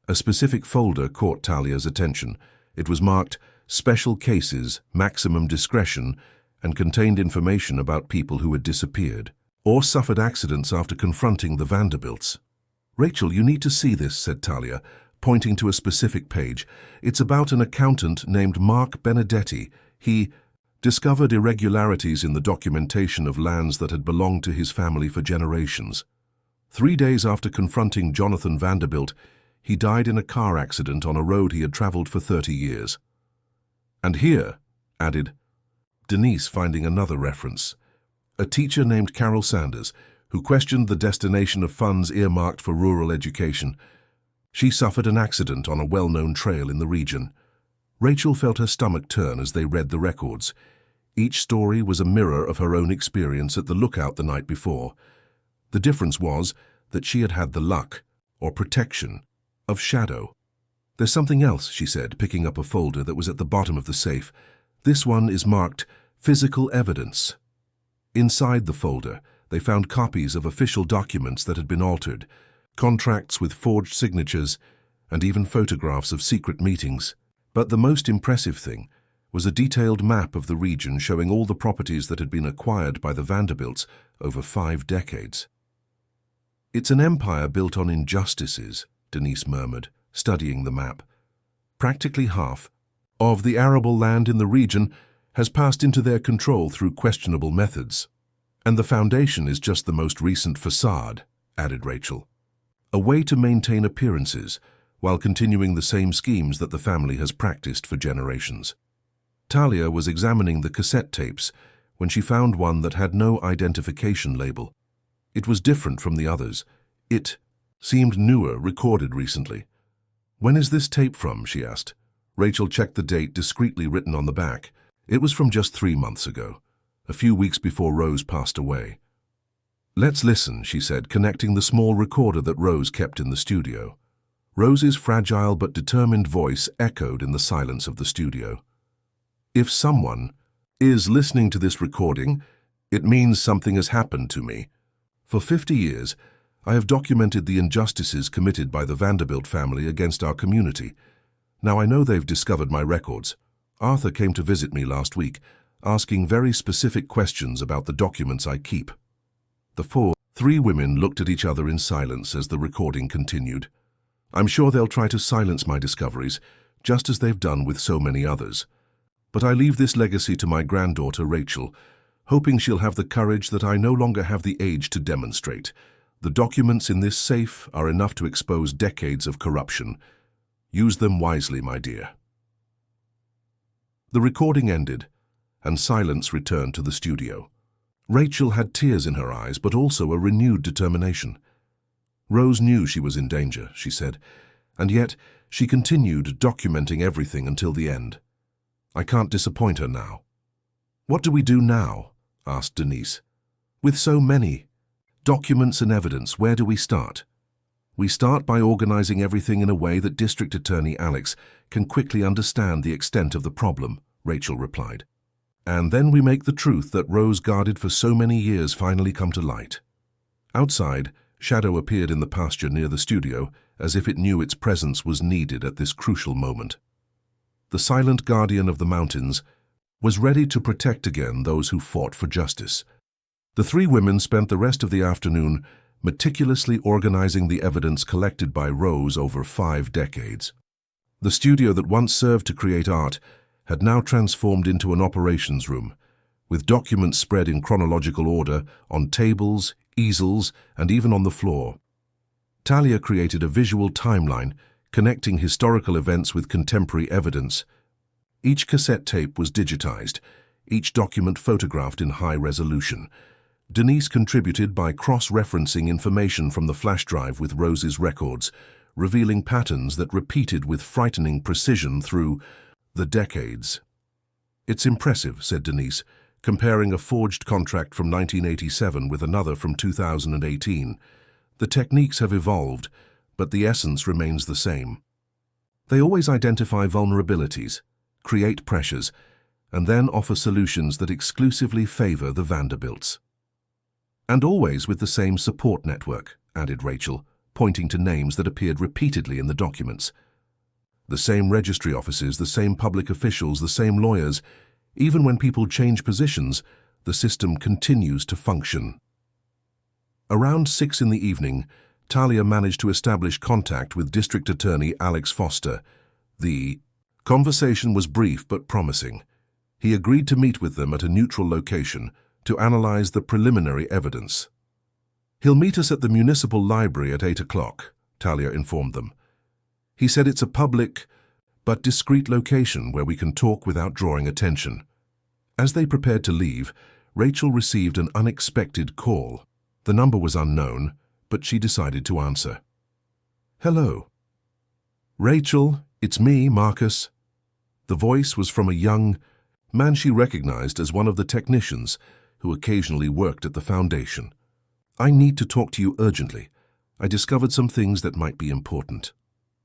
A specific folder caught Talia's attention. It was marked "Special Cases, Maximum Discretion," and contained information about people who had disappeared or suffered accidents after confronting the Vanderbilts. "Rachel, you need to see this," said Talia, pointing to a specific page. "It's about an accountant named Mark Benedetti. He discovered irregularities in the documentation of lands that had belonged to his family for generations. 3 days after confronting Jonathan Vanderbilt, he died in a car accident on a road he had traveled for 30 years. And here," added Denise, finding another reference, "a teacher named Carol Sanders, who questioned the destination of funds earmarked for rural education. She suffered an accident on a well-known trail in the region." Rachel felt her stomach turn as they read the records. Each story was a mirror of her own experience at the lookout the night before. The difference was that she had had the luck, or protection, of Shadow. "There's something else," she said, picking up a folder that was at the bottom of the safe. "This one is marked Physical Evidence." Inside the folder, they found copies of official documents that had been altered, contracts with forged signatures, and even photographs of secret meetings. But the most impressive thing was a detailed map of the region showing all the properties that had been acquired by the Vanderbilts over 5 decades. "It's an empire built on injustices," Denise murmured, studying the map. "Practically half of the arable land in the region has passed into their control through questionable methods. And the foundation is just the most recent facade," added Rachel. "A way to maintain appearances while continuing the same schemes that the family has practiced for generations." Talia was examining the cassette tapes when she found one that had no identification label. It was different from the others. It seemed newer, recorded recently. "When is this tape from?" she asked. Rachel checked the date discreetly written on the back. It was from just 3 months ago, a few weeks before Rose passed away. "Let's listen," she said, connecting the small recorder that Rose kept in the studio. Rose's fragile but determined voice echoed in the silence of the studio. "If someone is listening to this recording, it means something has happened to me. For 50 years, I have documented the injustices committed by the Vanderbilt family against our community. Now I know they've discovered my records. Arthur came to visit me last week, asking very specific questions about the documents I keep." The 3 women looked at each other in silence as the recording continued. "I'm sure they'll try to silence my discoveries, just as they've done with so many others. But I leave this legacy to my granddaughter, Rachel, hoping she'll have the courage that I no longer have the age to demonstrate. The documents in this safe are enough to expose decades of corruption. Use them wisely, my dear." The recording ended, and silence returned to the studio. Rachel had tears in her eyes, but also a renewed determination. Rose knew she was in danger, she said, and yet she continued documenting everything until the end. "I can't disappoint her now." "What do we do now?" asked Denise. "With so many documents and evidence, where do we start?" "We start by organizing everything in a way that District Attorney Alex can quickly understand the extent of the problem," Rachel replied. "And then we make the truth that Rose guarded for so many years finally come to light." Outside, Shadow appeared in the pasture near the studio, as if it knew its presence was needed at this crucial moment. The silent guardian of the mountains was ready to protect again those who fought for justice. The 3 women spent the rest of the afternoon meticulously organizing the evidence collected by Rose over 5 decades. The studio that once served to create art had now transformed into an operations room, with documents spread in chronological order on tables, easels, and even on the floor. Talia created a visual timeline connecting historical events with contemporary evidence. Each cassette tape was digitized, each document photographed in high resolution. Denise contributed by cross-referencing information from the flash drive with Rose's records, revealing patterns that repeated with frightening precision through the decades. "It's impressive," said Denise, comparing a forged contract from 1987 with another from 2018. "The techniques have evolved, but the essence remains the same. They always identify vulnerabilities, create pressures, and then offer solutions that exclusively favor the Vanderbilts. And always with the same support network," added Rachel, pointing to names that appeared repeatedly in the documents. "The same registry offices, the same public officials, the same lawyers. Even when people change positions, the system continues to function." Around 6 in the evening, Talia managed to establish contact with District Attorney Alex Foster. The conversation was brief but promising. He agreed to meet with them at a neutral location to analyze the preliminary evidence. "He'll meet us at the municipal library at 8 o'clock, Talia informed them. "He said it's a public but discreet location where we can talk without drawing attention." As they prepared to leave, Rachel received an unexpected call. The number was unknown, but she decided to answer. "Hello." "Rachel, it's me, Marcus." The voice was from a young man she recognized as one of the technicians who occasionally worked at the foundation. "I need to talk to you urgently. I discovered some things that might be important."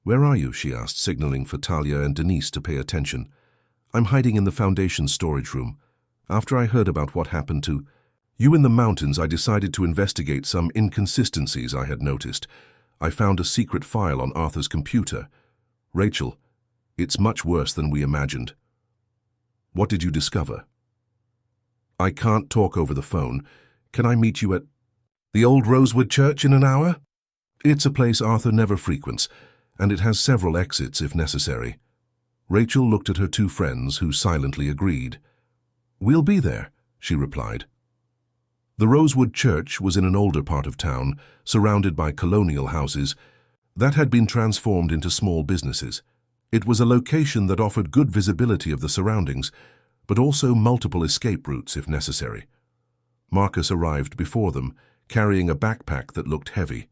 "Where are you?" she asked, signaling for Talia and Denise to pay attention. "I'm hiding in the foundation storage room. After I heard about what happened to you in the mountains, I decided to investigate some inconsistencies I had noticed. I found a secret file on Arthur's computer. Rachel, it's much worse than we imagined." "What did you discover?" "I can't talk over the phone. Can I meet you at the old Rosewood Church in an hour? It's a place Arthur never frequents, and it has several exits if necessary." Rachel looked at her 2 friends, who silently agreed. "We'll be there," she replied. The Rosewood Church was in an older part of town, surrounded by colonial houses that had been transformed into small businesses. It was a location that offered good visibility of the surroundings, but also multiple escape routes if necessary. Marcus arrived before them, carrying a backpack that looked heavy.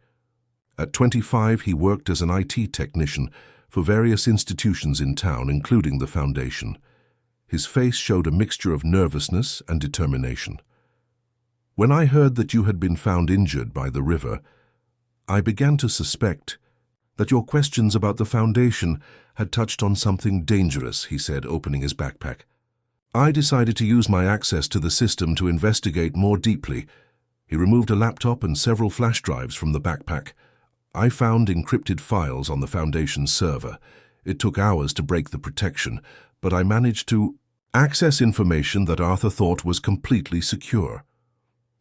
At 25, he worked as an IT technician for various institutions in town, including the foundation. His face showed a mixture of nervousness and determination. "When I heard that you had been found injured by the river, I began to suspect that your questions about the foundation had touched on something dangerous," he said, opening his backpack. "I decided to use my access to the system to investigate more deeply." He removed a laptop and several flash drives from the backpack. "I found encrypted files on the Foundation's server. It took hours to break the protection, but I managed to access information that Arthur thought was completely secure.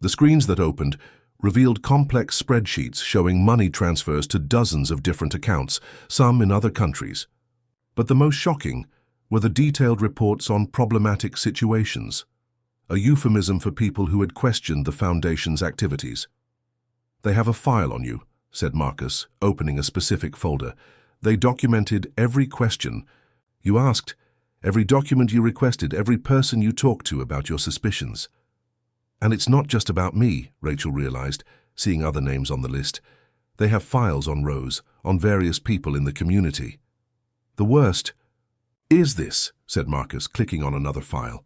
The screens that opened revealed complex spreadsheets showing money transfers to dozens of different accounts, some in other countries. But the most shocking were the detailed reports on problematic situations, a euphemism for people who had questioned the Foundation's activities. "They have a file on you," said Marcus, opening a specific folder. "They documented every question you asked, every document you requested, every person you talked to about your suspicions." "And it's not just about me," Rachel realized, seeing other names on the list. "They have files on Rose, on various people in the community." "The worst is this," said Marcus, clicking on another file.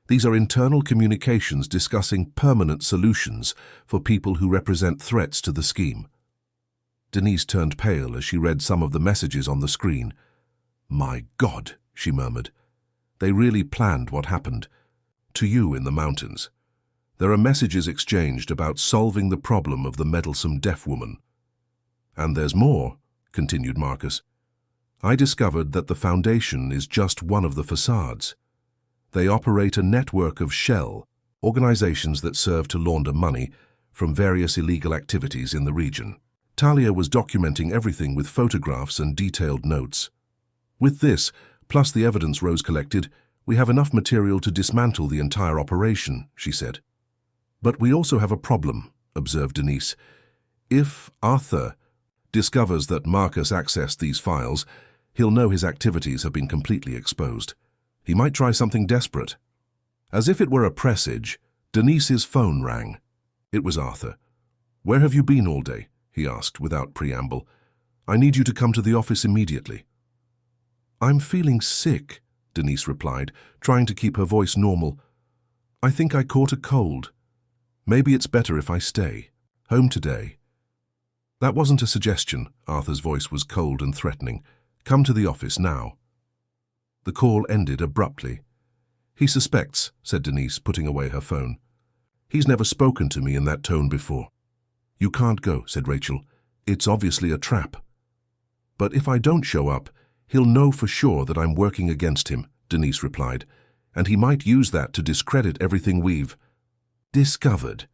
"These are internal communications discussing permanent solutions for people who represent threats to the scheme." Denise turned pale as she read some of the messages on the screen. "My God," she murmured. "They really planned what happened to you in the mountains. There are messages exchanged about solving the problem of the meddlesome deaf woman." "And there's more," continued Marcus. "I discovered that the Foundation is just one of the facades. They operate a network of shell organizations that serve to launder money from various illegal activities in the region. Talia was documenting everything with photographs and detailed notes. With this, plus the evidence Rose collected, we have enough material to dismantle the entire operation, she said. But we also have a problem, observed Denise. If Arthur discovers that Marcus accessed these files, he'll know his activities have been completely exposed. He might try something desperate. As if it were a presage, Denise's phone rang. It was Arthur. "Where have you been all day?" he asked without preamble. "I need you to come to the office immediately." "I'm feeling sick," Denise replied, trying to keep her voice normal. "I think I caught a cold. Maybe it's better if I stay home today." "That wasn't a suggestion." Arthur's voice was cold and threatening. "Come to the office now." The call ended abruptly. "He suspects," said Denise, putting away her phone. "He's never spoken to me in that tone before." "You can't go," said Rachel. "It's obviously a trap." "But if I don't show up, he'll know for sure that I'm working against him," Denise replied, "and he might use that to discredit everything we've discovered."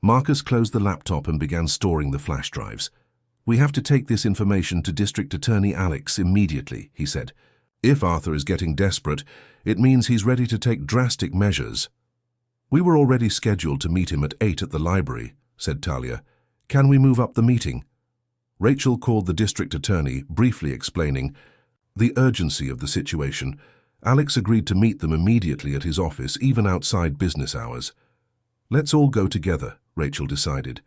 Marcus closed the laptop and began storing the flash drives. "We have to take this information to District Attorney Alex immediately," he said. "If Arthur is getting desperate, it means he's ready to take drastic measures." "We were already scheduled to meet him at 8 at the library," said Talia. "Can we move up the meeting?" Rachel called the district attorney, briefly explaining the urgency of the situation. Alex agreed to meet them immediately at his office, even outside business hours. "Let's all go together," Rachel decided.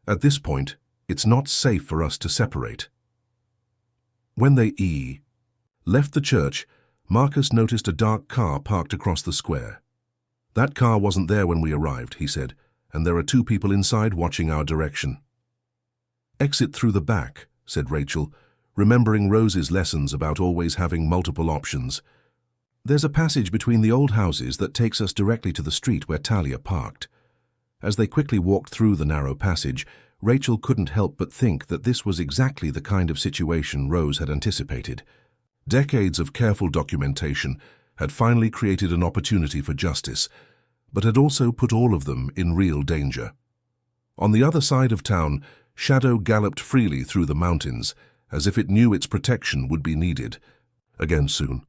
"At this point, it's not safe for us to separate." When they left the church, Marcus noticed a dark car parked across the square. "That car wasn't there when we arrived," he said, "and there are 2 people inside watching our direction." "Exit through the back," said Rachel, remembering Rose's lessons about always having multiple options. "There's a passage between the old houses that takes us directly to the street where Talia parked." As they quickly walked through the narrow passage, Rachel couldn't help but think that this was exactly the kind of situation Rose had anticipated. Decades of careful documentation had finally created an opportunity for justice, but had also put all of them in real danger. On the other side of town, Shadow galloped freely through the mountains, as if it knew its protection would be needed again soon.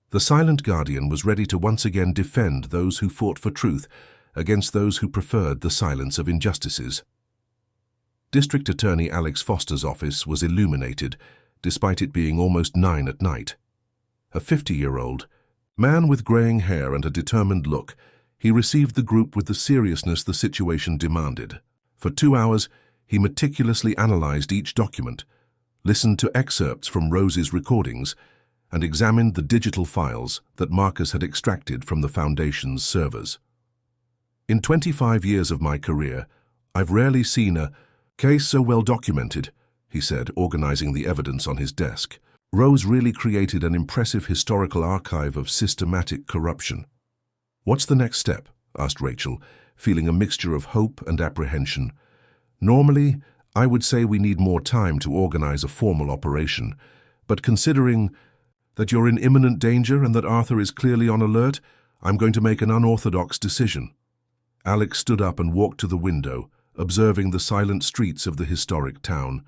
The silent guardian was ready to once again defend those who fought for truth against those who preferred the silence of injustices. District Attorney Alex Foster's office was illuminated, despite it being almost 9 at night. A 50-year-old man with graying hair and a determined look, he received the group with the seriousness the situation demanded. For 2 hours, he meticulously analyzed each document, listened to excerpts from Rose's recordings, and examined the digital files that Marcus had extracted from the Foundation's servers. "In 25 years of my career, I've rarely seen a case so well documented," he said, organizing the evidence on his desk. "Rose really created an impressive historical archive of systematic corruption." "What's the next step?" asked Rachel, feeling a mixture of hope and apprehension. "Normally, I would say we need more time to organize a formal operation, but considering that you're in imminent danger and that Arthur is clearly on alert, I'm going to make an unorthodox decision." Alex stood up and walked to the window, observing the silent streets of the historic town.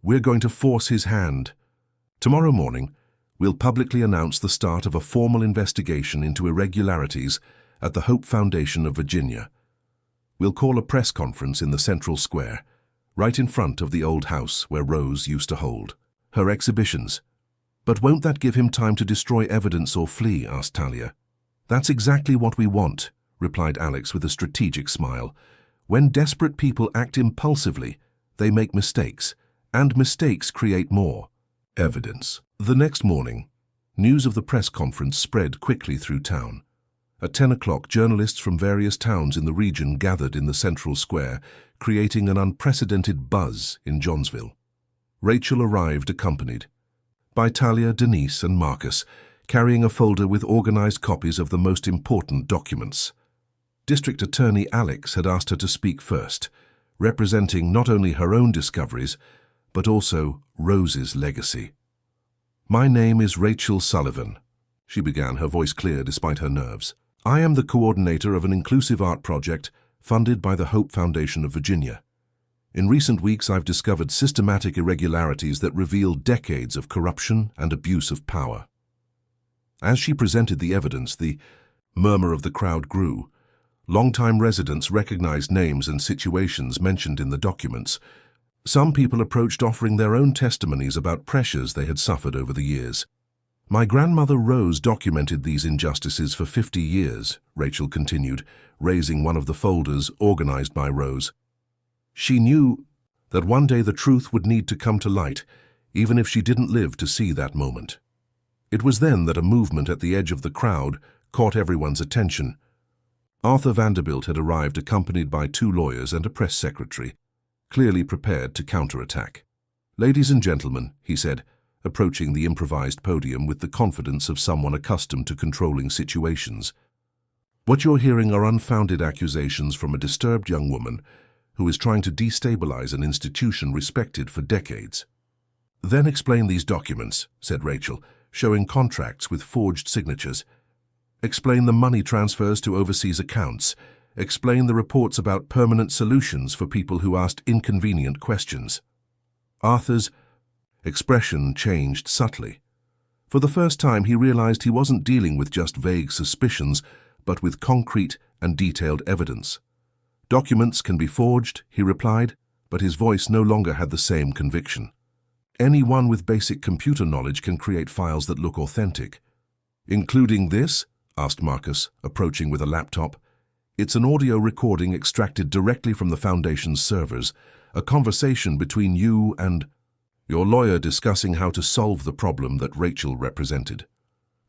"We're going to force his hand. Tomorrow morning, we'll publicly announce the start of a formal investigation into irregularities at the Hope Foundation of Virginia. We'll call a press conference in the central square, right in front of the old house where Rose used to hold her exhibitions." "But won't that give him time to destroy evidence or flee?" asked Talia. "That's exactly what we want," replied Alex with a strategic smile. "When desperate people act impulsively, they make mistakes, and mistakes create more evidence." The next morning, news of the press conference spread quickly through town. At 10 o'clock, journalists from various towns in the region gathered in the central square, creating an unprecedented buzz in Johnsville. Rachel arrived accompanied by Talia, Denise, and Marcus, carrying a folder with organized copies of the most important documents. District Attorney Alex had asked her to speak first, representing not only her own discoveries, but also Rose's legacy. "My name is Rachel Sullivan," she began, her voice clear despite her nerves. "I am the coordinator of an inclusive art project funded by the Hope Foundation of Virginia. In recent weeks, I've discovered systematic irregularities that reveal decades of corruption and abuse of power. As she presented the evidence, the murmur of the crowd grew. Longtime residents recognized names and situations mentioned in the documents. Some people approached offering their own testimonies about pressures they had suffered over the years. My grandmother Rose documented these injustices for 50 years, Rachel continued, raising one of the folders organized by Rose. She knew that one day the truth would need to come to light, even if she didn't live to see that moment. It was then that a movement at the edge of the crowd caught everyone's attention. Arthur Vanderbilt had arrived accompanied by 2 lawyers and a press secretary, clearly prepared to counterattack. "Ladies and gentlemen," he said, approaching the improvised podium with the confidence of someone accustomed to controlling situations. "What you're hearing are unfounded accusations from a disturbed young woman who is trying to destabilize an institution respected for decades." "Then explain these documents," said Rachel, showing contracts with forged signatures. "Explain the money transfers to overseas accounts. Explain the reports about permanent solutions for people who asked inconvenient questions." Arthur's expression changed subtly. For the first time, he realized he wasn't dealing with just vague suspicions, but with concrete and detailed evidence. "Documents can be forged," he replied, but his voice no longer had the same conviction. "Anyone with basic computer knowledge can create files that look authentic." "Including this?" asked Marcus, approaching with a laptop. "It's an audio recording extracted directly from the Foundation's servers, a conversation between you and your lawyer discussing how to solve the problem that Rachel represented."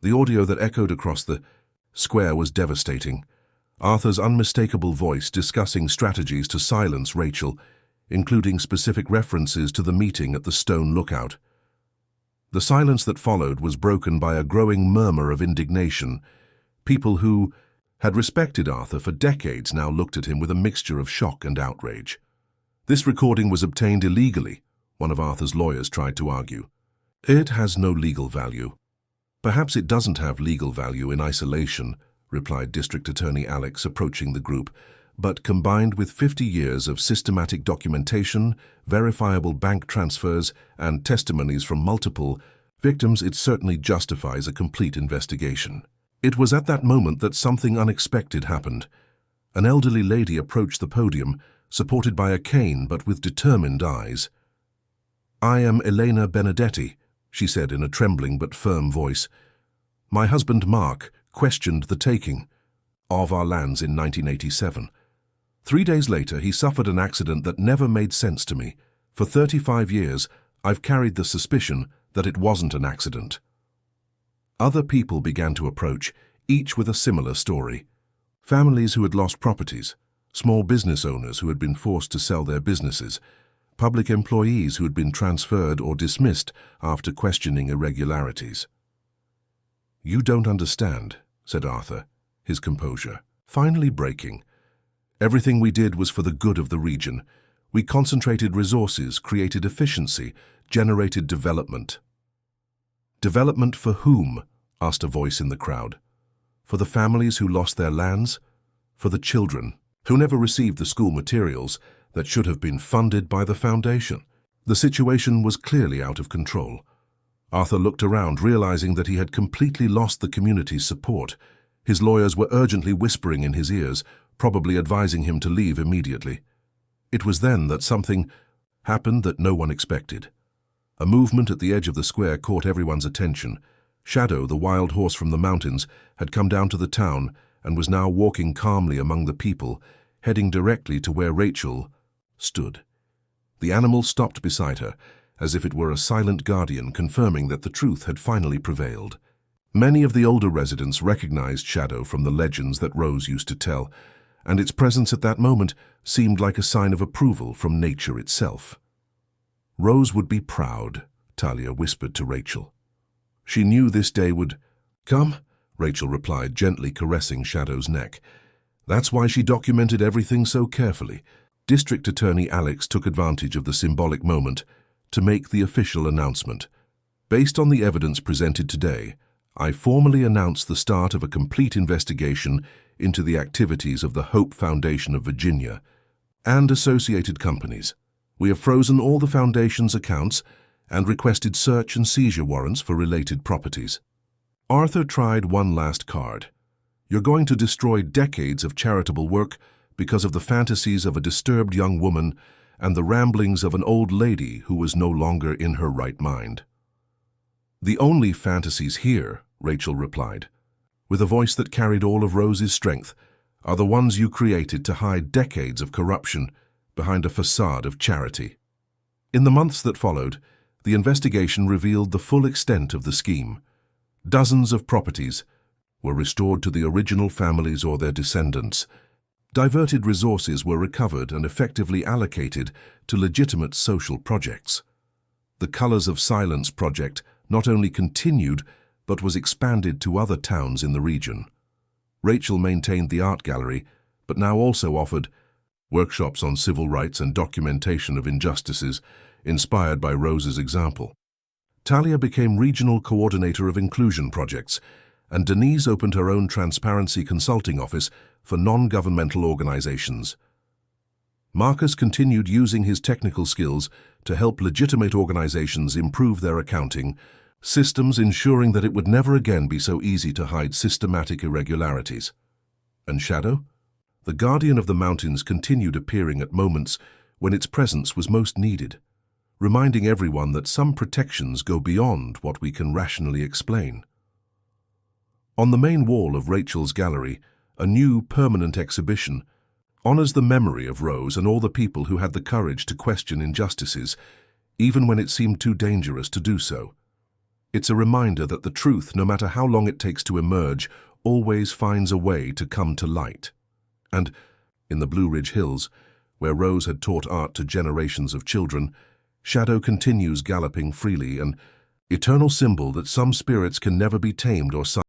The audio that echoed across the square was devastating. Arthur's unmistakable voice discussing strategies to silence Rachel, including specific references to the meeting at the Stone Lookout. The silence that followed was broken by a growing murmur of indignation. People who had respected Arthur for decades now looked at him with a mixture of shock and outrage. "This recording was obtained illegally," one of Arthur's lawyers tried to argue. "It has no legal value." "Perhaps it doesn't have legal value in isolation," replied District Attorney Alex, approaching the group, "but combined with 50 years of systematic documentation, verifiable bank transfers, and testimonies from multiple victims, it certainly justifies a complete investigation." It was at that moment that something unexpected happened. An elderly lady approached the podium, supported by a cane but with determined eyes. "I am Elena Benedetti," she said in a trembling but firm voice. "My husband Mark questioned the taking of our lands in 1987. 3 days later, he suffered an accident that never made sense to me. For 35 years, I've carried the suspicion that it wasn't an accident." Other people began to approach, each with a similar story. Families who had lost properties, small business owners who had been forced to sell their businesses, public employees who had been transferred or dismissed after questioning irregularities. "You don't understand," said Arthur, his composure finally breaking. "Everything we did was for the good of the region. We concentrated resources, created efficiency, generated development." "Development for whom?" asked a voice in the crowd. "For the families who lost their lands? For the children who never received the school materials that should have been funded by the Foundation?" The situation was clearly out of control. Arthur looked around, realizing that he had completely lost the community's support. His lawyers were urgently whispering in his ears, probably advising him to leave immediately. It was then that something happened that no one expected. A movement at the edge of the square caught everyone's attention. Shadow, the wild horse from the mountains, had come down to the town and was now walking calmly among the people, heading directly to where Rachel stood. The animal stopped beside her, as if it were a silent guardian confirming that the truth had finally prevailed. Many of the older residents recognized Shadow from the legends that Rose used to tell, and its presence at that moment seemed like a sign of approval from nature itself. "Rose would be proud," Talia whispered to Rachel. "She knew this day would come," Rachel replied, gently caressing Shadow's neck. "That's why she documented everything so carefully." District Attorney Alex took advantage of the symbolic moment to make the official announcement. "Based on the evidence presented today, I formally announce the start of a complete investigation into the activities of the Hope Foundation of Virginia and associated companies. We have frozen all the foundation's accounts and requested search and seizure warrants for related properties. Arthur tried one last card. You're going to destroy decades of charitable work because of the fantasies of a disturbed young woman and the ramblings of an old lady who was no longer in her right mind. The only fantasies here, Rachel replied, with a voice that carried all of Rose's strength, are the ones you created to hide decades of corruption behind a facade of charity. In the months that followed, the investigation revealed the full extent of the scheme. Dozens of properties were restored to the original families or their descendants. Diverted resources were recovered and effectively allocated to legitimate social projects. The Colors of Silence project not only continued, but was expanded to other towns in the region. Rachel maintained the art gallery, but now also offered workshops on civil rights and documentation of injustices, inspired by Rose's example. Talia became regional coordinator of inclusion projects, and Denise opened her own transparency consulting office for non-governmental organizations. Marcus continued using his technical skills to help legitimate organizations improve their accounting systems, ensuring that it would never again be so easy to hide systematic irregularities. And Shadow? The guardian of the mountains continued appearing at moments when its presence was most needed, reminding everyone that some protections go beyond what we can rationally explain. On the main wall of Rachel's gallery, a new permanent exhibition honors the memory of Rose and all the people who had the courage to question injustices, even when it seemed too dangerous to do so. It's a reminder that the truth, no matter how long it takes to emerge, always finds a way to come to light. And, in the Blue Ridge Hills, where Rose had taught art to generations of children, Shadow continues galloping freely, an eternal symbol that some spirits can never be tamed or silenced.